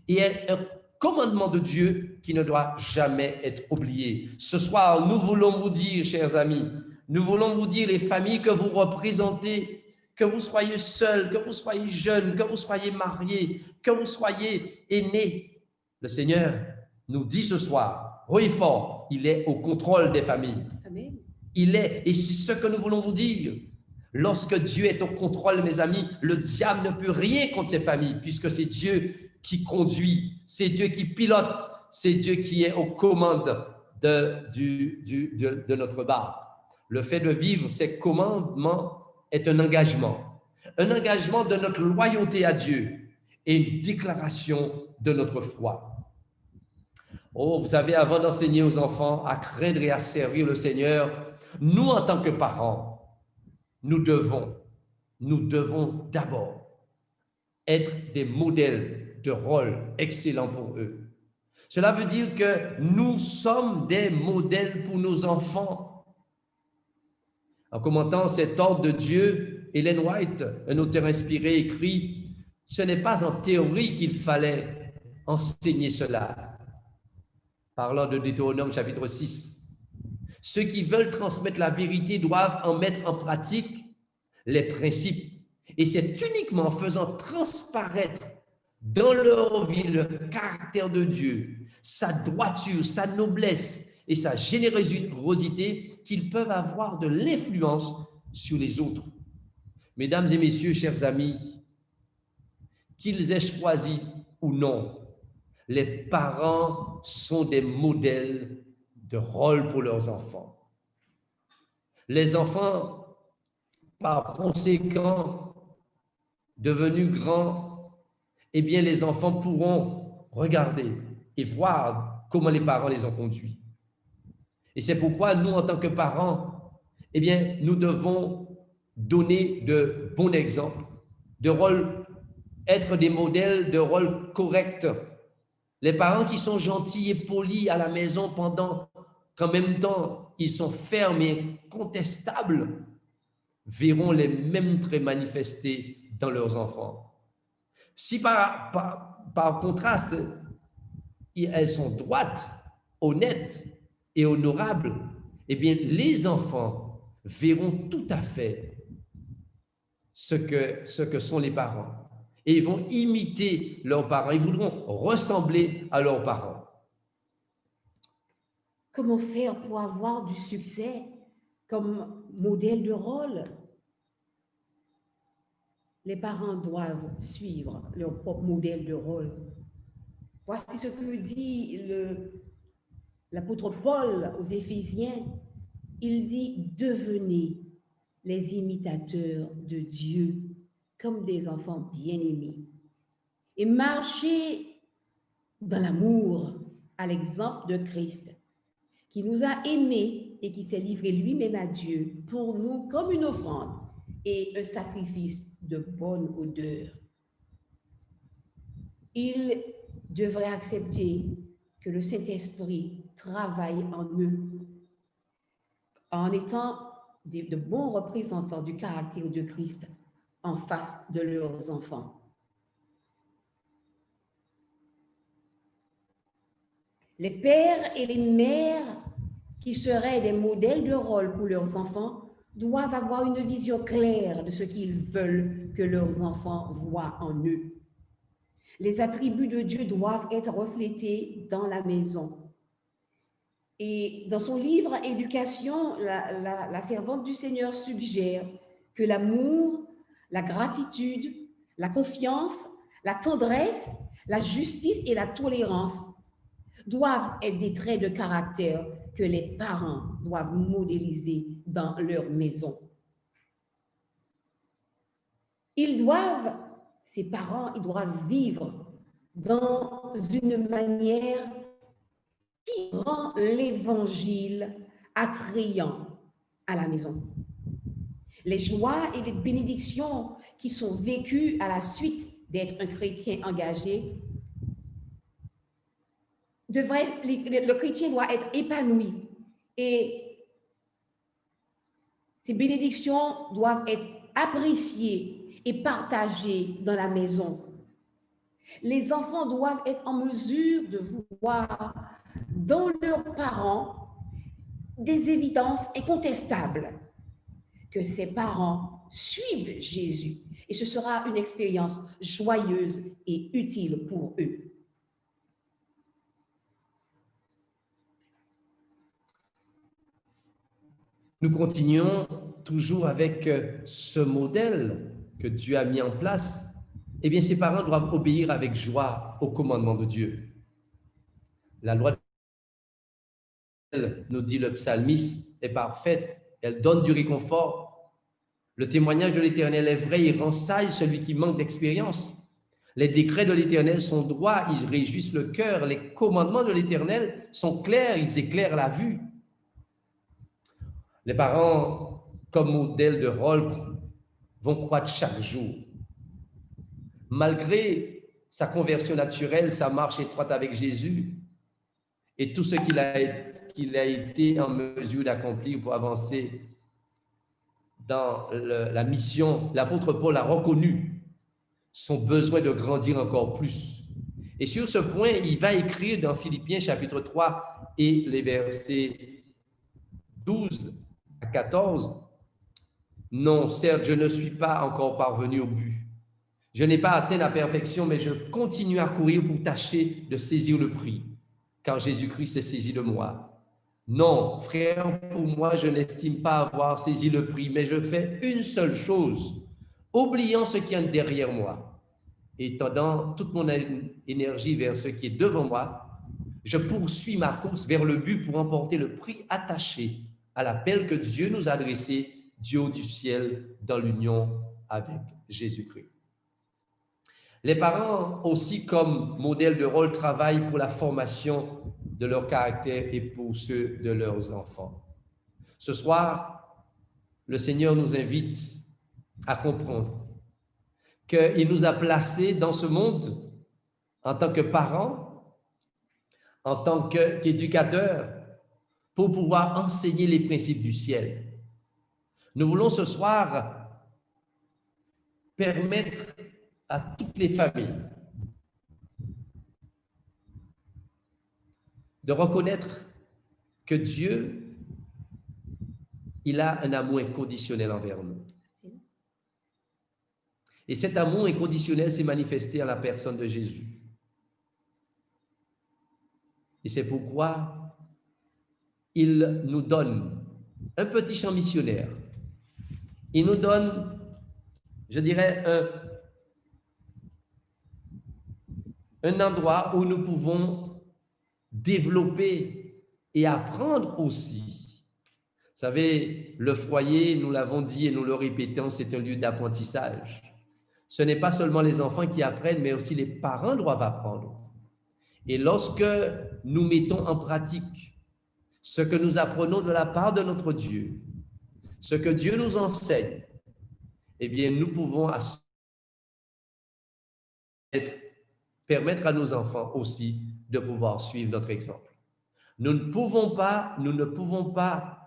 et est un commandement de Dieu qui ne doit jamais être oublié. Ce soir, nous voulons vous dire, chers amis, nous voulons vous dire, les familles que vous représentez, que vous soyez seuls, que vous soyez jeunes, que vous soyez mariés, que vous soyez aînés, le Seigneur nous dit ce soir, haut et fort, il est au contrôle des familles. Amen. Il est, et c'est ce que nous voulons vous dire. Lorsque Dieu est au contrôle, mes amis, le diable ne peut rien contre ces familles, puisque c'est Dieu qui conduit, c'est Dieu qui pilote, c'est Dieu qui est aux commandes de notre barque. Le fait de vivre ces commandements est un engagement de notre loyauté à Dieu et une déclaration de notre foi. Oh, vous savez, avant d'enseigner aux enfants à craindre et à servir le Seigneur, nous, en tant que parents, nous devons d'abord être des modèles de rôle excellents pour eux. Cela veut dire que nous sommes des modèles pour nos enfants. En commentant cet ordre de Dieu, Ellen White, un auteur inspiré, écrit « Ce n'est pas en théorie qu'il fallait enseigner cela. » Parlant de Deutéronome chapitre 6. Ceux qui veulent transmettre la vérité doivent en mettre en pratique les principes. Et c'est uniquement en faisant transparaître dans leur vie le caractère de Dieu, sa droiture, sa noblesse et sa générosité qu'ils peuvent avoir de l'influence sur les autres. Mesdames et messieurs, chers amis, qu'ils aient choisi ou non, les parents sont des modèles de rôle pour leurs enfants. Les enfants, par conséquent, devenus grands, eh bien, les enfants pourront regarder et voir comment les parents les ont conduits. Et c'est pourquoi nous, en tant que parents, eh bien, nous devons donner de bons exemples, de rôle, être des modèles de rôle corrects. Les parents qui sont gentils et polis à la maison pendant qu'en même temps, ils sont fermes et contestables, verront les mêmes traits manifestés dans leurs enfants. Si par contraste, elles sont droites, honnêtes et honorables, eh bien, les enfants verront tout à fait ce que sont les parents. Et ils vont imiter leurs parents, ils voudront ressembler à leurs parents. Comment faire pour avoir du succès comme modèle de rôle? Les parents doivent suivre leur propre modèle de rôle. Voici ce que dit l'apôtre Paul aux Éphésiens. Il dit « Devenez les imitateurs de Dieu comme des enfants bien-aimés et marchez dans l'amour à l'exemple de Christ qui nous a aimés et qui s'est livré lui-même à Dieu pour nous comme une offrande et un sacrifice de bonne odeur. Il devrait accepter que le Saint-Esprit travaille en eux en étant de bons représentants du caractère de Christ en face de leurs enfants. Les pères et les mères qui seraient des modèles de rôle pour leurs enfants doivent avoir une vision claire de ce qu'ils veulent que leurs enfants voient en eux. Les attributs de Dieu doivent être reflétés dans la maison. Et dans son livre « Éducation », la servante du Seigneur suggère que l'amour, la gratitude, la confiance, la tendresse, la justice et la tolérance doivent être des traits de caractère que les parents doivent modéliser dans leur maison. Ces parents, ils doivent vivre dans une manière qui rend l'évangile attrayant à la maison. Les joies et les bénédictions qui sont vécues à la suite d'être un chrétien engagé, le chrétien doit être épanoui et ces bénédictions doivent être appréciées et partagées dans la maison. Les enfants doivent être en mesure de voir dans leurs parents des évidences incontestables que ces parents suivent Jésus. Et ce sera une expérience joyeuse et utile pour eux. Nous continuons toujours avec ce modèle que Dieu a mis en place. Eh bien, ces parents doivent obéir avec joie au commandement de Dieu. La loi, nous dit le psalmiste, est parfaite. Elle donne du réconfort. Le témoignage de l'Éternel est vrai et rend sage celui qui manque d'expérience. Les décrets de l'Éternel sont droits, ils réjouissent le cœur. Les commandements de l'Éternel sont clairs, ils éclairent la vue. Les parents, comme modèle de rôle, vont croître chaque jour. Malgré sa conversion naturelle, sa marche étroite avec Jésus et tout ce qu'il a été en mesure d'accomplir pour avancer dans la mission, l'apôtre Paul a reconnu son besoin de grandir encore plus. Et sur ce point, il va écrire dans Philippiens chapitre 3 et les versets 12 à 14. « Non, certes, je ne suis pas encore parvenu au but. Je n'ai pas atteint la perfection, mais je continue à courir pour tâcher de saisir le prix, car Jésus-Christ s'est saisi de moi. Non, frère, pour moi, je n'estime pas avoir saisi le prix, mais je fais une seule chose, oubliant ce qui est derrière moi et tendant toute mon énergie vers ce qui est devant moi, je poursuis ma course vers le but pour remporter le prix attaché à l'appel que Dieu nous a adressé du haut du ciel dans l'union avec Jésus-Christ. » Les parents aussi, comme modèle de rôle, travaillent pour la formation de leur caractère et pour ceux de leurs enfants. Ce soir, le Seigneur nous invite à comprendre qu'il nous a placés dans ce monde en tant que parents, en tant qu'éducateurs, pour pouvoir enseigner les principes du ciel. Nous voulons ce soir permettre à toutes les familles de reconnaître que Dieu, il a un amour inconditionnel envers nous. Et cet amour inconditionnel s'est manifesté à la personne de Jésus. Et c'est pourquoi il nous donne un petit champ missionnaire. Il nous donne, je dirais, un endroit où nous pouvons développer et apprendre aussi. Vous savez, le foyer, nous l'avons dit et nous le répétons, c'est un lieu d'apprentissage. Ce n'est pas seulement les enfants qui apprennent, mais aussi les parents doivent apprendre. Et lorsque nous mettons en pratique ce que nous apprenons de la part de notre Dieu, ce que Dieu nous enseigne, eh bien, nous pouvons permettre à nos enfants aussi de pouvoir suivre notre exemple. Nous ne pouvons pas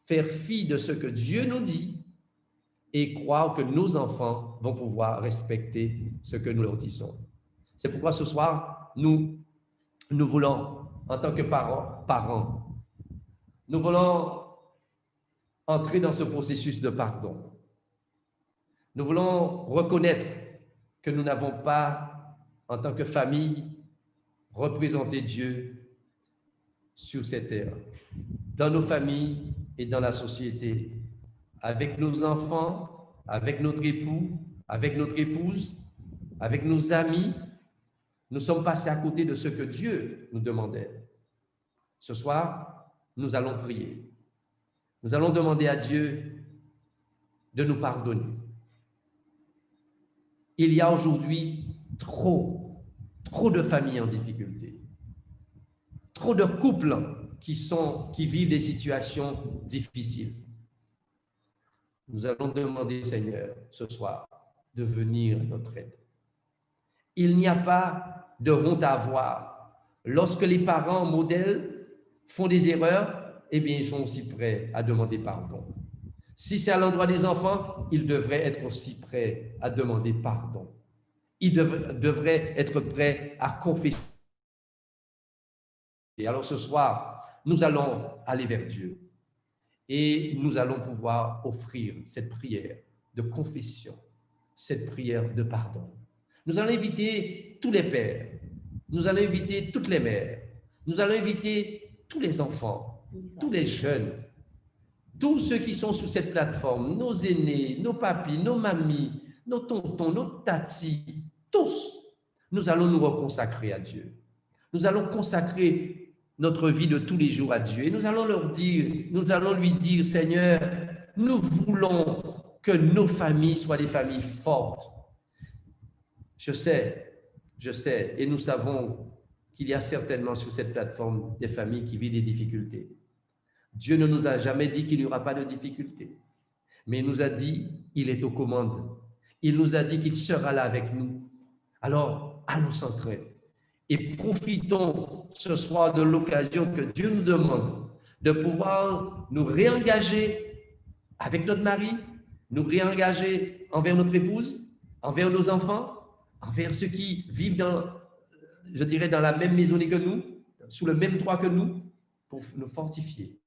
faire fi de ce que Dieu nous dit et croire que nos enfants vont pouvoir respecter ce que nous leur disons. C'est pourquoi ce soir, nous voulons, en tant que parents, nous voulons entrer dans ce processus de pardon. Nous voulons reconnaître que nous n'avons pas, en tant que famille, représenté Dieu sur cette terre, dans nos familles et dans la société, avec nos enfants, avec notre époux, avec notre épouse, avec nos amis. Nous sommes passés à côté de ce que Dieu nous demandait. Ce soir, nous allons prier. Nous allons demander à Dieu de nous pardonner. Il y a aujourd'hui trop de familles en difficulté, trop de couples qui vivent des situations difficiles. Nous allons demander au Seigneur ce soir de venir à notre aide. Il n'y a pas de honte à avoir. Lorsque les parents modèles font des erreurs, eh bien, ils sont aussi prêts à demander pardon. Si c'est à l'endroit des enfants, ils devraient être aussi prêts à demander pardon. ils devraient être prêts à confesser. Et alors ce soir, nous allons aller vers Dieu et nous allons pouvoir offrir cette prière de confession, cette prière de pardon. Nous allons inviter tous les pères, nous allons inviter toutes les mères, nous allons inviter tous les enfants, tous les jeunes, tous ceux qui sont sur cette plateforme, nos aînés, nos papis, nos mamies, nos tontons, nos tatis, tous, nous allons nous reconsacrer à Dieu. Nous allons consacrer notre vie de tous les jours à Dieu et nous allons lui dire, Seigneur, nous voulons que nos familles soient des familles fortes. Je sais, et nous savons qu'il y a certainement sur cette plateforme des familles qui vivent des difficultés. Dieu ne nous a jamais dit qu'il n'y aura pas de difficultés, mais il nous a dit qu'il est aux commandes. Il nous a dit qu'il sera là avec nous. Alors, allons sans crainte et profitons ce soir de l'occasion que Dieu nous demande de pouvoir nous réengager avec notre mari, nous réengager envers notre épouse, envers nos enfants, envers ceux qui vivent dans la même maisonnée que nous, sous le même toit que nous, pour nous fortifier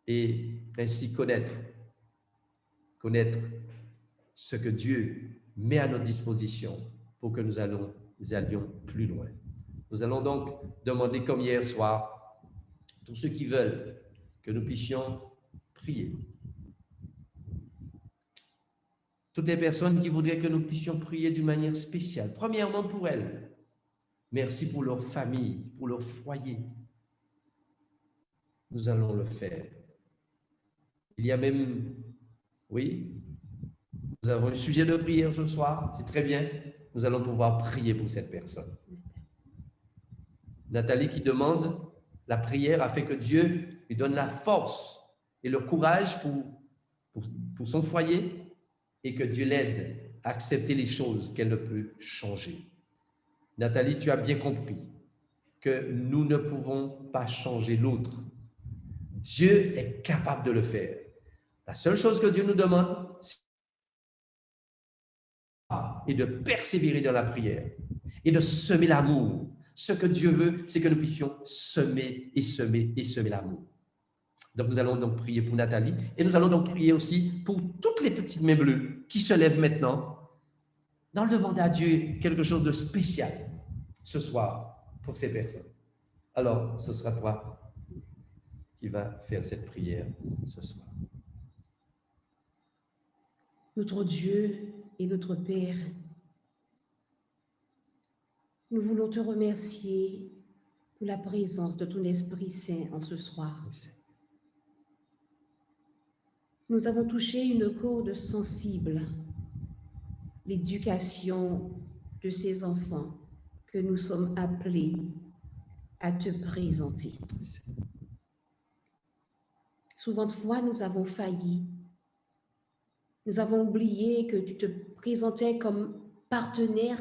et ainsi connaître ce que Dieu met à notre disposition pour que nous allions plus loin. Nous allons donc demander, comme hier soir, tous ceux qui veulent que nous puissions prier. Toutes les personnes qui voudraient que nous puissions prier d'une manière spéciale. Premièrement pour elles. Merci pour leur famille, pour leur foyer. Nous allons le faire. Il y a même, oui, nous avons un sujet de prière ce soir, c'est très bien. Nous allons pouvoir prier pour cette personne. Nathalie qui demande la prière afin que Dieu lui donne la force et le courage pour son foyer et que Dieu l'aide à accepter les choses qu'elle ne peut changer. Nathalie, tu as bien compris que nous ne pouvons pas changer l'autre. Dieu est capable de le faire. La seule chose que Dieu nous demande, c'est de persévérer dans la prière et de semer l'amour. Ce que Dieu veut, c'est que nous puissions semer et semer et semer l'amour. Donc, nous allons donc prier pour Nathalie et nous allons donc prier aussi pour toutes les petites mains bleues qui se lèvent maintenant dans le demander à Dieu quelque chose de spécial ce soir pour ces personnes. Alors, ce sera toi qui vas faire cette prière ce soir. Notre Dieu et notre Père, nous voulons te remercier pour la présence de ton Esprit Saint en ce soir. Nous avons touché une corde sensible, l'éducation de ces enfants que nous sommes appelés à te présenter. Souvent de fois, nous avons failli. Nous avons oublié que tu te présentais comme partenaire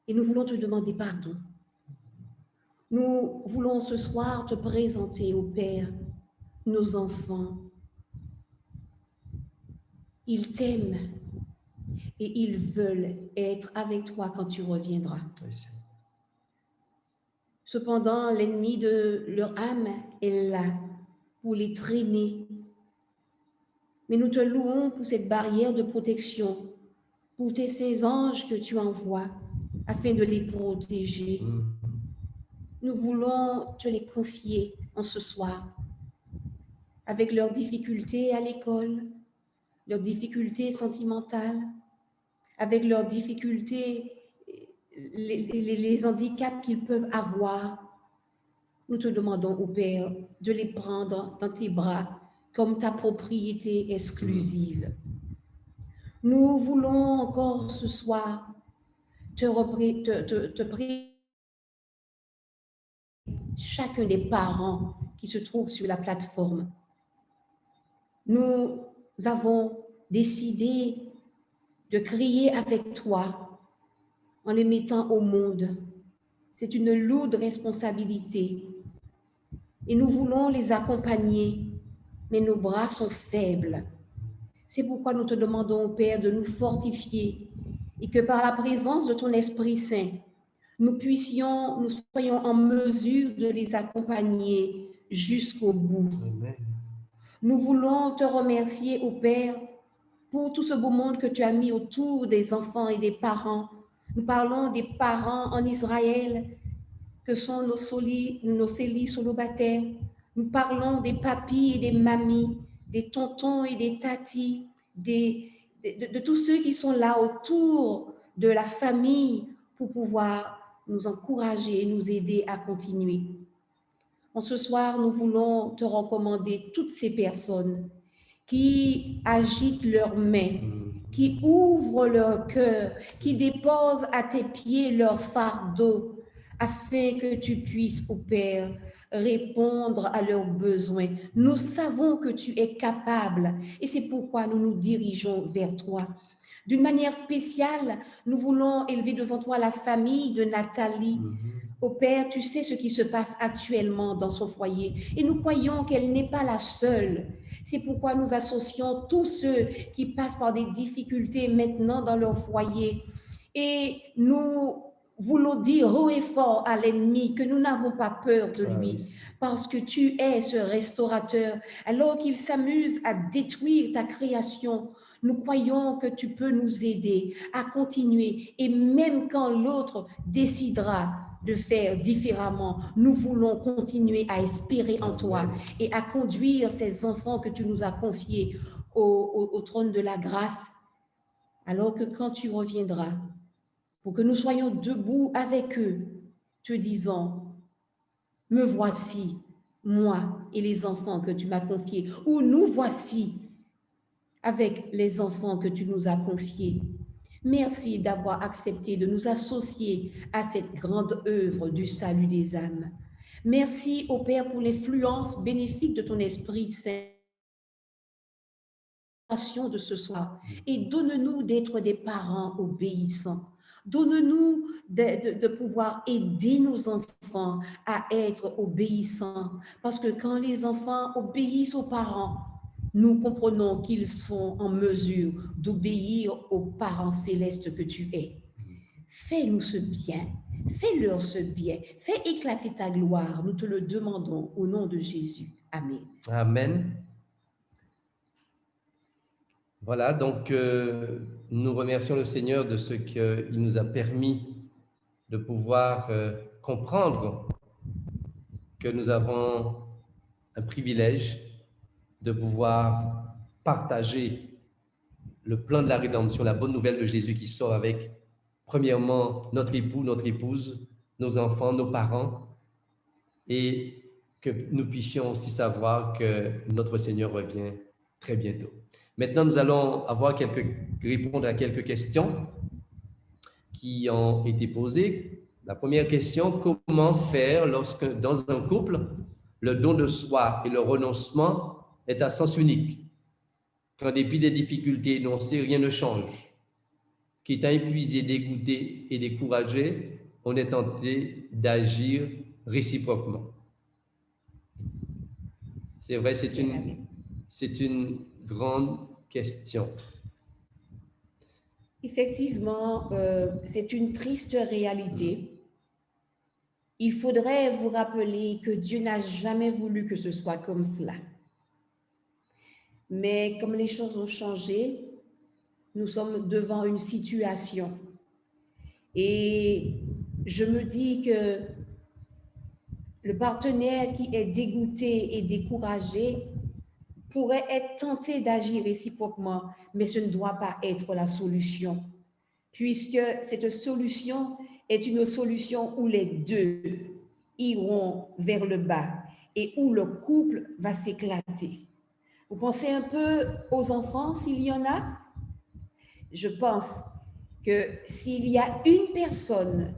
et nous voulons te demander pardon. Nous voulons ce soir te présenter au Père nos enfants. Ils t'aiment et ils veulent être avec toi quand tu reviendras. Cependant, l'ennemi de leur âme est là pour les traîner. Mais nous te louons pour cette barrière de protection, pour ces anges que tu envoies afin de les protéger. Nous voulons te les confier en ce soir, avec leurs difficultés à l'école, leurs difficultés sentimentales, avec leurs difficultés, les handicaps qu'ils peuvent avoir. Nous te demandons, ô Père, de les prendre dans tes bras comme ta propriété exclusive. Nous voulons encore ce soir te prier chacun des parents qui se trouvent sur la plateforme. Nous avons décidé de crier avec toi en les mettant au monde. C'est une lourde responsabilité et nous voulons les accompagner, mais nos bras sont faibles. C'est pourquoi nous te demandons, Père, de nous fortifier et que par la présence de ton Esprit Saint, nous soyons en mesure de les accompagner jusqu'au bout. Amen. Nous voulons te remercier, ô Père, pour tout ce beau monde que tu as mis autour des enfants et des parents. Nous parlons des parents en Israël, que sont nos célibataires. Nous parlons des papis et des mamies, des tontons et des tatis, de tous ceux qui sont là autour de la famille pour pouvoir nous encourager et nous aider à continuer. En ce soir, nous voulons te recommander toutes ces personnes qui agitent leurs mains, qui ouvrent leur cœur, qui déposent à tes pieds leur fardeau, afin que tu puisses, ô Père, répondre à leurs besoins. Nous savons que tu es capable et c'est pourquoi nous nous dirigeons vers toi. D'une manière spéciale, nous voulons élever devant toi la famille de Nathalie. Ô Père, tu sais ce qui se passe actuellement dans son foyer et nous croyons qu'elle n'est pas la seule. C'est pourquoi nous associons tous ceux qui passent par des difficultés maintenant dans leur foyer et nous voulons dire haut et fort à l'ennemi que nous n'avons pas peur de lui parce que tu es ce restaurateur. Alors qu'il s'amuse à détruire ta création, nous croyons que tu peux nous aider à continuer et même quand l'autre décidera de faire différemment, nous voulons continuer à espérer en toi et à conduire ces enfants que tu nous as confiés au trône de la grâce, alors que quand tu reviendras, pour que nous soyons debout avec eux, te disant, me voici, moi et les enfants que tu m'as confiés, ou nous voici avec les enfants que tu nous as confiés. Merci d'avoir accepté de nous associer à cette grande œuvre du salut des âmes. Merci, ô Père, pour l'influence bénéfique de ton Esprit Saint de ce soir. Et donne-nous d'être des parents obéissants. Donne-nous de pouvoir aider nos enfants à être obéissants. Parce que quand les enfants obéissent aux parents, nous comprenons qu'ils sont en mesure d'obéir aux parents célestes que tu es. Fais-nous ce bien, fais-leur ce bien, fais éclater ta gloire. Nous te le demandons au nom de Jésus. Amen. Amen. Voilà, donc nous remercions le Seigneur de ce qu'il nous a permis de pouvoir comprendre que nous avons un privilège de pouvoir partager le plan de la rédemption, la bonne nouvelle de Jésus qui sort avec, premièrement, notre époux, notre épouse, nos enfants, nos parents, et que nous puissions aussi savoir que notre Seigneur revient très bientôt. Maintenant, nous allons répondre à quelques questions qui ont été posées. La première question, comment faire lorsque dans un couple, le don de soi et le renoncement est à sens unique? Qu'en dépit des difficultés énoncées, rien ne change. Qu'étant épuisé, dégoûté et découragé, on est tenté d'agir réciproquement. C'est vrai, c'est une grande question. Effectivement, c'est une triste réalité. Il faudrait vous rappeler que Dieu n'a jamais voulu que ce soit comme cela. Mais comme les choses ont changé, nous sommes devant une situation. Et je me dis que le partenaire qui est dégoûté et découragé pourrait être tenté d'agir réciproquement, mais ce ne doit pas être la solution, puisque cette solution est une solution où les deux iront vers le bas et où le couple va s'éclater. Vous pensez un peu aux enfants, s'il y en a? Je pense que s'il y a une personne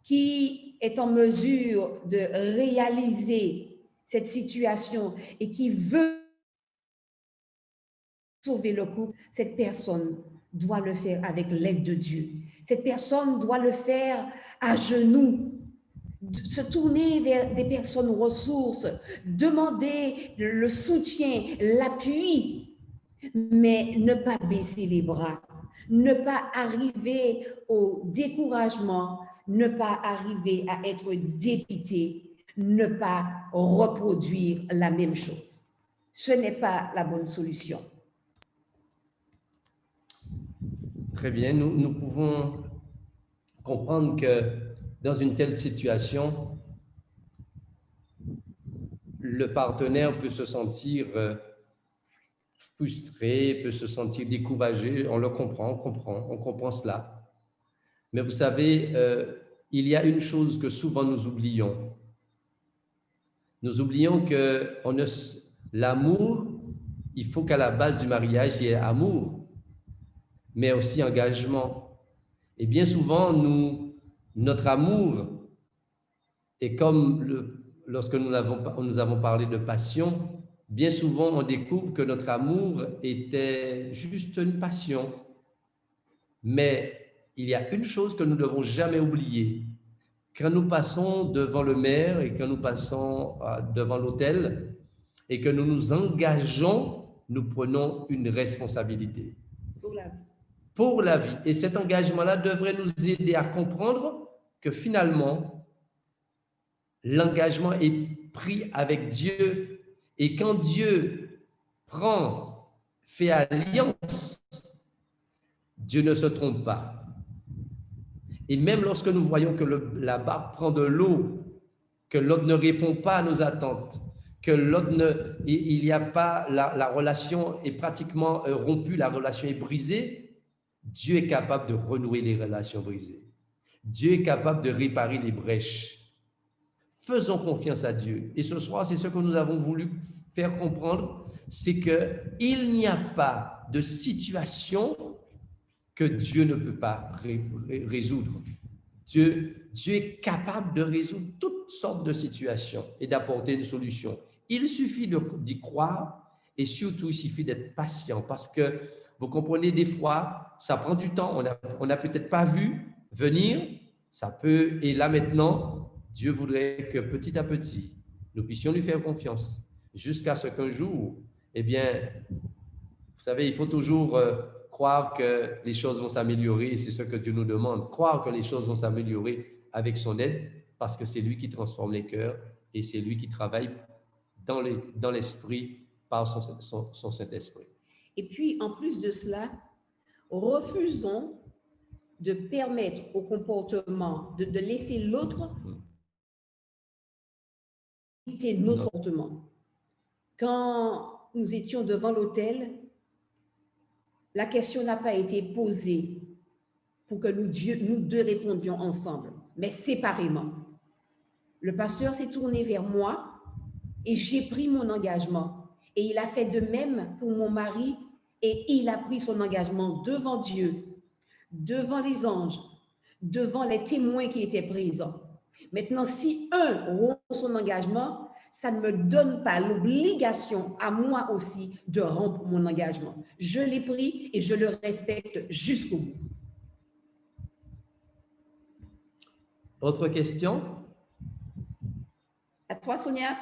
qui est en mesure de réaliser cette situation et qui veut sauver le couple, cette personne doit le faire avec l'aide de Dieu. Cette personne doit le faire à genoux, se tourner vers des personnes ressources, demander le soutien, l'appui mais ne pas baisser les bras, ne pas arriver au découragement, ne pas arriver à être dépité, ne pas reproduire la même chose. Ce n'est pas la bonne solution. Très bien, nous pouvons comprendre que dans une telle situation, le partenaire peut se sentir frustré, peut se sentir découragé. On le comprend, on comprend cela. Mais vous savez, il y a une chose que souvent nous oublions. Nous oublions que l'amour, il faut qu'à la base du mariage, il y ait amour, mais aussi engagement. Et bien souvent, notre amour est comme lorsque nous avons parlé de passion, bien souvent on découvre que notre amour était juste une passion. Mais il y a une chose que nous ne devons jamais oublier. Quand nous passons devant le maire et quand nous passons devant l'autel et que nous nous engageons, nous prenons une responsabilité. Pour la vie. Et cet engagement-là devrait nous aider à comprendre que finalement, l'engagement est pris avec Dieu. Et quand Dieu fait alliance, Dieu ne se trompe pas. Et même lorsque nous voyons que la barque prend de l'eau, que l'autre ne répond pas à nos attentes, que l'autre il n'y a pas, la relation est pratiquement rompue, la relation est brisée, Dieu est capable de renouer les relations brisées. Dieu est capable de réparer les brèches. Faisons confiance à Dieu. Et ce soir, c'est ce que nous avons voulu faire comprendre, c'est qu'il n'y a pas de situation que Dieu ne peut pas résoudre. Dieu est capable de résoudre toutes sortes de situations et d'apporter une solution. Il suffit d'y croire et surtout, il suffit d'être patient parce que, vous comprenez, des fois, ça prend du temps. On n'a peut-être pas vu venir, et là maintenant, Dieu voudrait que petit à petit, nous puissions lui faire confiance jusqu'à ce qu'un jour, eh bien, vous savez, il faut toujours croire que les choses vont s'améliorer, c'est ce que Dieu nous demande, croire que les choses vont s'améliorer avec son aide, parce que c'est lui qui transforme les cœurs et c'est lui qui travaille dans l'esprit par son Saint-Esprit. Et puis, en plus de cela, refusons de permettre au comportement, de laisser l'autre dicter notre comportement. Quand nous étions devant l'autel, la question n'a pas été posée pour que nous deux répondions ensemble, mais séparément. Le pasteur s'est tourné vers moi et j'ai pris mon engagement. Et il a fait de même pour mon mari et il a pris son engagement devant Dieu, devant les anges, devant les témoins qui étaient présents. Maintenant, si un rompt son engagement, ça ne me donne pas l'obligation à moi aussi de rompre mon engagement. Je l'ai pris et je le respecte jusqu'au bout. Autre question? À toi, Sonia.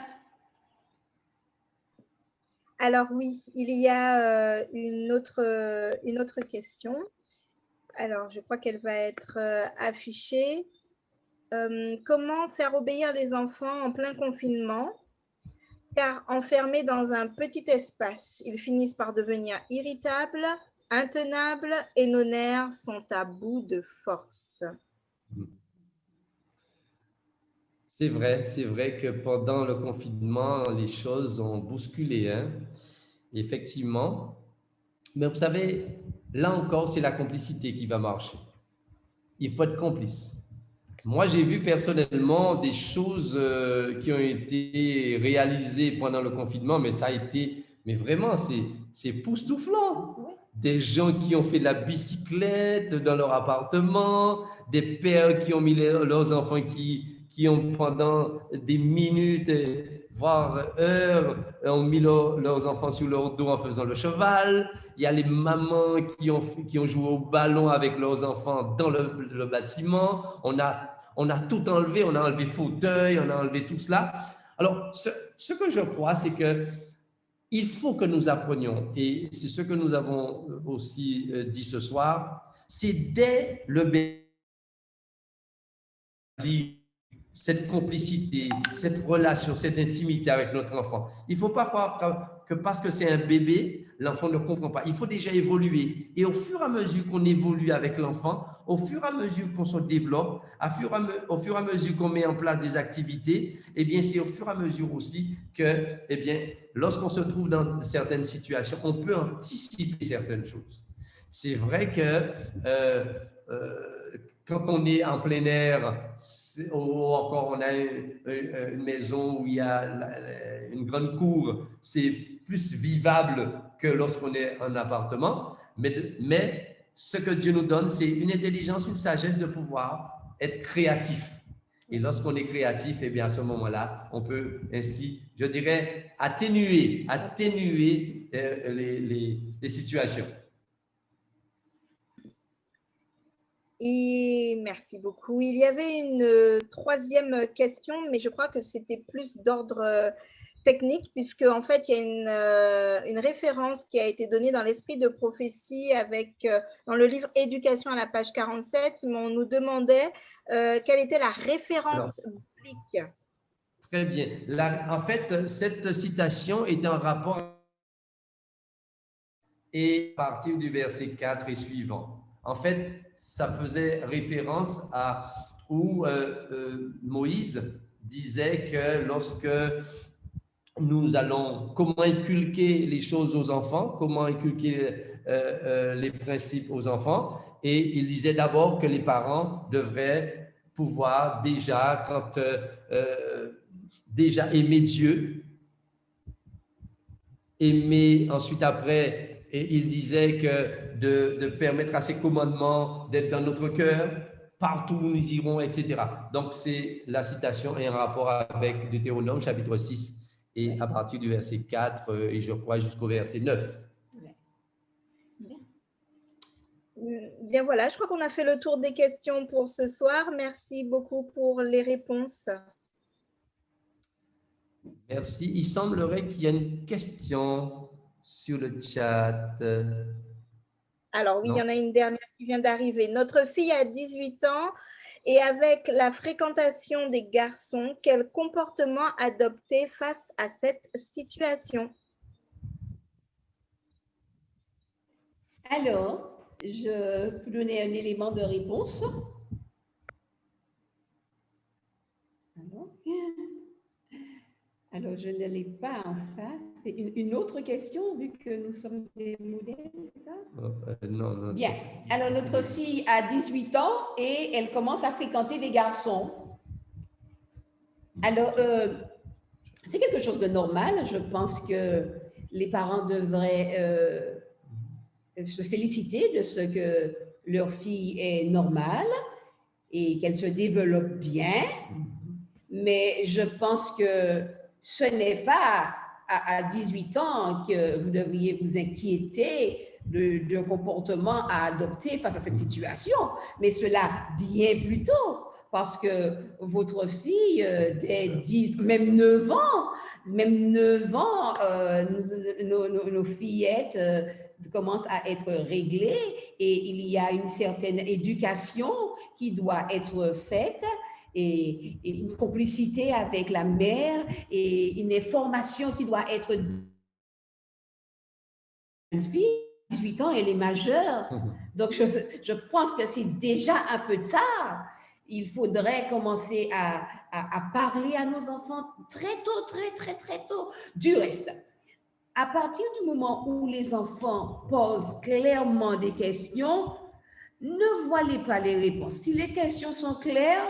Alors oui, il y a une autre question. Alors, je crois qu'elle va être affichée. Comment faire obéir les enfants en plein confinement, car enfermés dans un petit espace, ils finissent par devenir irritables, intenables et nos nerfs sont à bout de force. C'est vrai que pendant le confinement, les choses ont bousculé, hein? Effectivement. Mais vous savez, là encore, c'est la complicité qui va marcher. Il faut être complice. Moi, j'ai vu personnellement des choses qui ont été réalisées pendant le confinement, mais ça a été, mais vraiment, c'est époustouflant. Des gens qui ont fait de la bicyclette dans leur appartement, des pères qui ont mis leurs enfants qui ont pendant des minutes, voire heures, ont mis leurs enfants sur leur dos en faisant le cheval. Il y a les mamans qui ont joué au ballon avec leurs enfants dans le bâtiment. On a tout enlevé, on a enlevé fauteuil, on a enlevé tout cela. Alors, ce que je crois, c'est que il faut que nous apprenions, et c'est ce que nous avons aussi dit ce soir, c'est dès le bébé, cette complicité, cette relation, cette intimité avec notre enfant. Il ne faut pas croire que parce que c'est un bébé, l'enfant ne comprend pas. Il faut déjà évoluer. Et au fur et à mesure qu'on évolue avec l'enfant, au fur et à mesure qu'on se développe, au fur et à mesure qu'on met en place des activités, eh bien, c'est au fur et à mesure aussi que, eh bien, lorsqu'on se trouve dans certaines situations, on peut anticiper certaines choses. C'est vrai que quand on est en plein air, ou encore on a une maison où il y a une grande cour, c'est plus vivable que lorsqu'on est en appartement. Mais ce que Dieu nous donne, c'est une intelligence, une sagesse de pouvoir être créatif. Et lorsqu'on est créatif, eh bien à ce moment-là, on peut ainsi, je dirais, atténuer les situations. Et merci beaucoup. Il y avait une troisième question, mais je crois que c'était plus d'ordre technique, puisque en fait, il y a une référence qui a été donnée dans l'esprit de prophétie dans le livre Éducation à la page 47, mais on nous demandait quelle était la référence biblique. Très bien. En fait, cette citation est en rapport et à partir du verset 4 et suivant. En fait, ça faisait référence à où Moïse disait que lorsque nous allons, comment inculquer les choses aux enfants, comment inculquer les principes aux enfants, et il disait d'abord que les parents devraient pouvoir déjà, déjà aimer Dieu, aimer ensuite après. Et il disait que de permettre à ces commandements d'être dans notre cœur, partout où nous irons, etc. Donc, la citation est en rapport avec Deutéronome, chapitre 6, et à partir du verset 4, et je crois jusqu'au verset 9. Merci. Bien voilà, je crois qu'on a fait le tour des questions pour ce soir. Merci beaucoup pour les réponses. Merci. Il semblerait qu'il y a une question sur le chat. Alors oui, Non. il y en a une dernière qui vient d'arriver. Notre fille a 18 ans et avec la fréquentation des garçons, quel comportement adopter face à cette situation? Alors, je peux donner un élément de réponse. Alors, je ne l'ai pas en face. C'est une autre question, vu que nous sommes des modèles, c'est ça? Non. Bien. Alors, notre fille a 18 ans et elle commence à fréquenter des garçons. Alors, c'est quelque chose de normal. Je pense que les parents devraient se féliciter de ce que leur fille est normale et qu'elle se développe bien. Mais je pense que ce n'est pas à 18 ans que vous devriez vous inquiéter d'un comportement à adopter face à cette situation, mais cela bien plus tôt, parce que votre fille, dès 10, même 9 ans, nos fillettes commencent à être réglées et il y a une certaine éducation qui doit être faite et une complicité avec la mère et une information qui doit être une fille. 18 ans, elle est majeure. Donc, je pense que c'est déjà un peu tard. Il faudrait commencer à parler à nos enfants très tôt, très tôt. Du reste, à partir du moment où les enfants posent clairement des questions, ne voilez pas les réponses. Si les questions sont claires,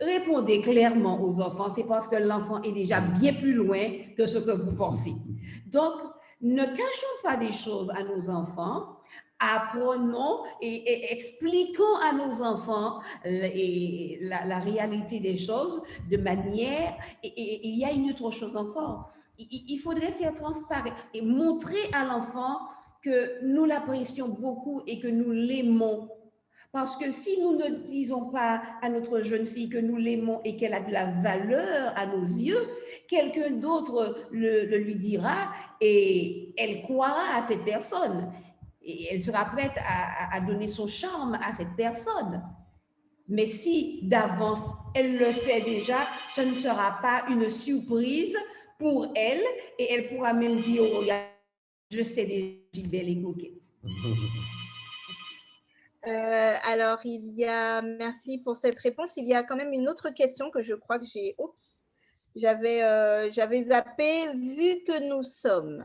répondez clairement aux enfants. C'est parce que l'enfant est déjà bien plus loin que ce que vous pensez. Donc, ne cachons pas des choses à nos enfants. Apprenons et expliquons à nos enfants la réalité des choses de manière... Et il y a une autre chose encore. Il faudrait faire transparaître et montrer à l'enfant que nous l'apprécions beaucoup et que nous l'aimons. Parce que si nous ne disons pas à notre jeune fille que nous l'aimons et qu'elle a de la valeur à nos yeux, quelqu'un d'autre le lui dira et elle croira à cette personne. Et elle sera prête à donner son charme à cette personne. Mais si d'avance, elle le sait déjà, ce ne sera pas une surprise pour elle et elle pourra même dire, oh, regarde, je sais déjà, je suis belle et coquette. Alors, merci pour cette réponse. Il y a quand même une autre question que je crois que j'avais zappé. Vu que nous sommes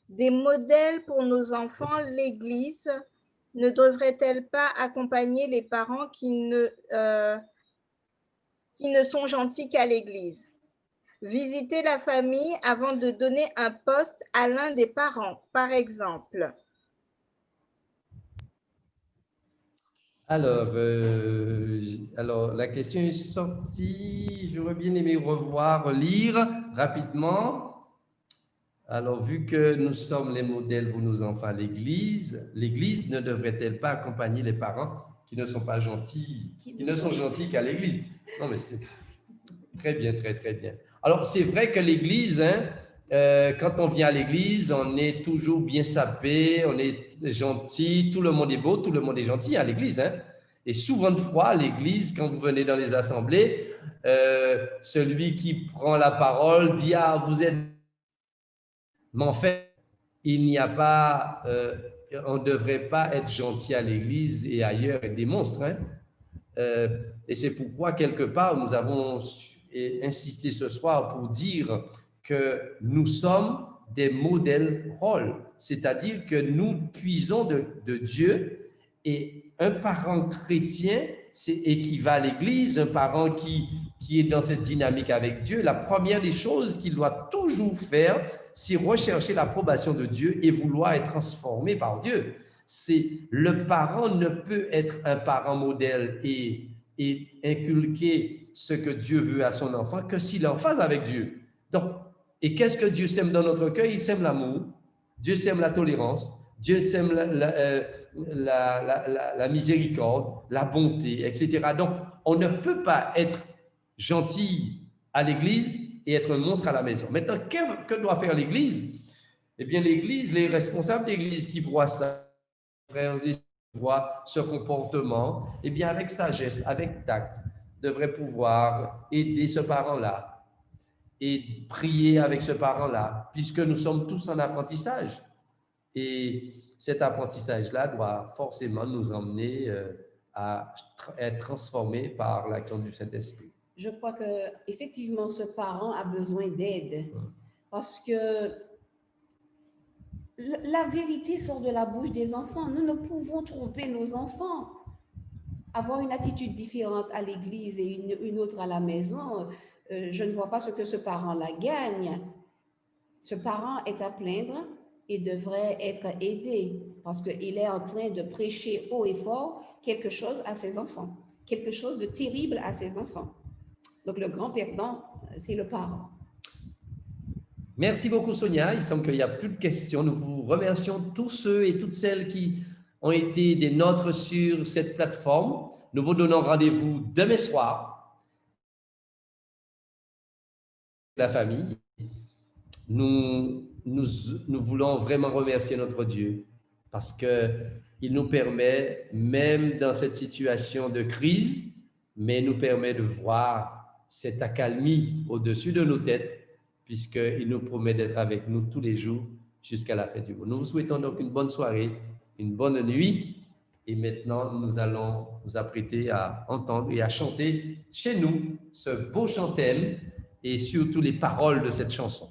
des modèles pour nos enfants, l'Église ne devrait-elle pas accompagner les parents qui ne sont gentils qu'à l'Église? Visiter la famille avant de donner un poste à l'un des parents, par exemple. Alors, la question est sortie. J'aurais bien aimé lire rapidement. Alors, vu que nous sommes les modèles pour nos enfants à l'Église ne devrait-elle pas accompagner les parents qui ne sont pas gentils, qui ne sont gentils qu'à l'Église? Non, mais c'est très bien, très, très bien. Alors, c'est vrai que l'Église, quand on vient à l'Église, on est toujours bien sapé, on est gentil, tout le monde est beau, tout le monde est gentil à l'Église. Et souvent de fois, à l'Église, quand vous venez dans les assemblées, celui qui prend la parole dit « Ah, vous êtes… » Mais en fait, il n'y a pas… on ne devrait pas être gentil à l'Église et ailleurs être des monstres. Et c'est pourquoi, quelque part, nous avons insisté ce soir pour dire que nous sommes des modèles rôles, c'est-à-dire que nous puisons de Dieu, et un parent chrétien et qui va à l'église, un parent qui est dans cette dynamique avec Dieu, la première des choses qu'il doit toujours faire, c'est rechercher l'approbation de Dieu et vouloir être transformé par Dieu. Le parent ne peut être un parent modèle et inculquer ce que Dieu veut à son enfant que s'il est en phase avec Dieu. Donc, et qu'est-ce que Dieu sème dans notre cœur? Il sème l'amour, Dieu sème la tolérance, Dieu sème la miséricorde, la bonté, etc. Donc, on ne peut pas être gentil à l'église et être un monstre à la maison. Maintenant, que doit faire l'église? Eh bien, l'église, les responsables d'église qui voient ça, frères et sœurs, voient ce comportement, eh bien, avec sagesse, avec tact, devraient pouvoir aider ce parent-là et prier avec ce parent-là, puisque nous sommes tous en apprentissage. Et cet apprentissage-là doit forcément nous emmener à être transformés par l'action du Saint-Esprit. Je crois qu'effectivement, ce parent a besoin d'aide parce que la vérité sort de la bouche des enfants. Nous ne pouvons tromper nos enfants. Avoir une attitude différente à l'église et une autre à la maison, je ne vois pas ce que ce parent-là gagne. Ce parent est à plaindre et devrait être aidé parce qu'il est en train de prêcher haut et fort quelque chose à ses enfants, quelque chose de terrible à ses enfants. Donc, le grand perdant, c'est le parent. Merci beaucoup, Sonia. Il semble qu'il n'y a plus de questions. Nous vous remercions tous ceux et toutes celles qui ont été des nôtres sur cette plateforme. Nous vous donnons rendez-vous demain soir. La famille, nous voulons vraiment remercier notre Dieu parce qu'il nous permet, même dans cette situation de crise, mais nous permet de voir cette accalmie au-dessus de nos têtes, puisqu'il nous promet d'être avec nous tous les jours jusqu'à la fin du monde. Nous vous souhaitons donc une bonne soirée, une bonne nuit, et maintenant nous allons nous apprêter à entendre et à chanter chez nous ce beau chantème et surtout les paroles de cette chanson.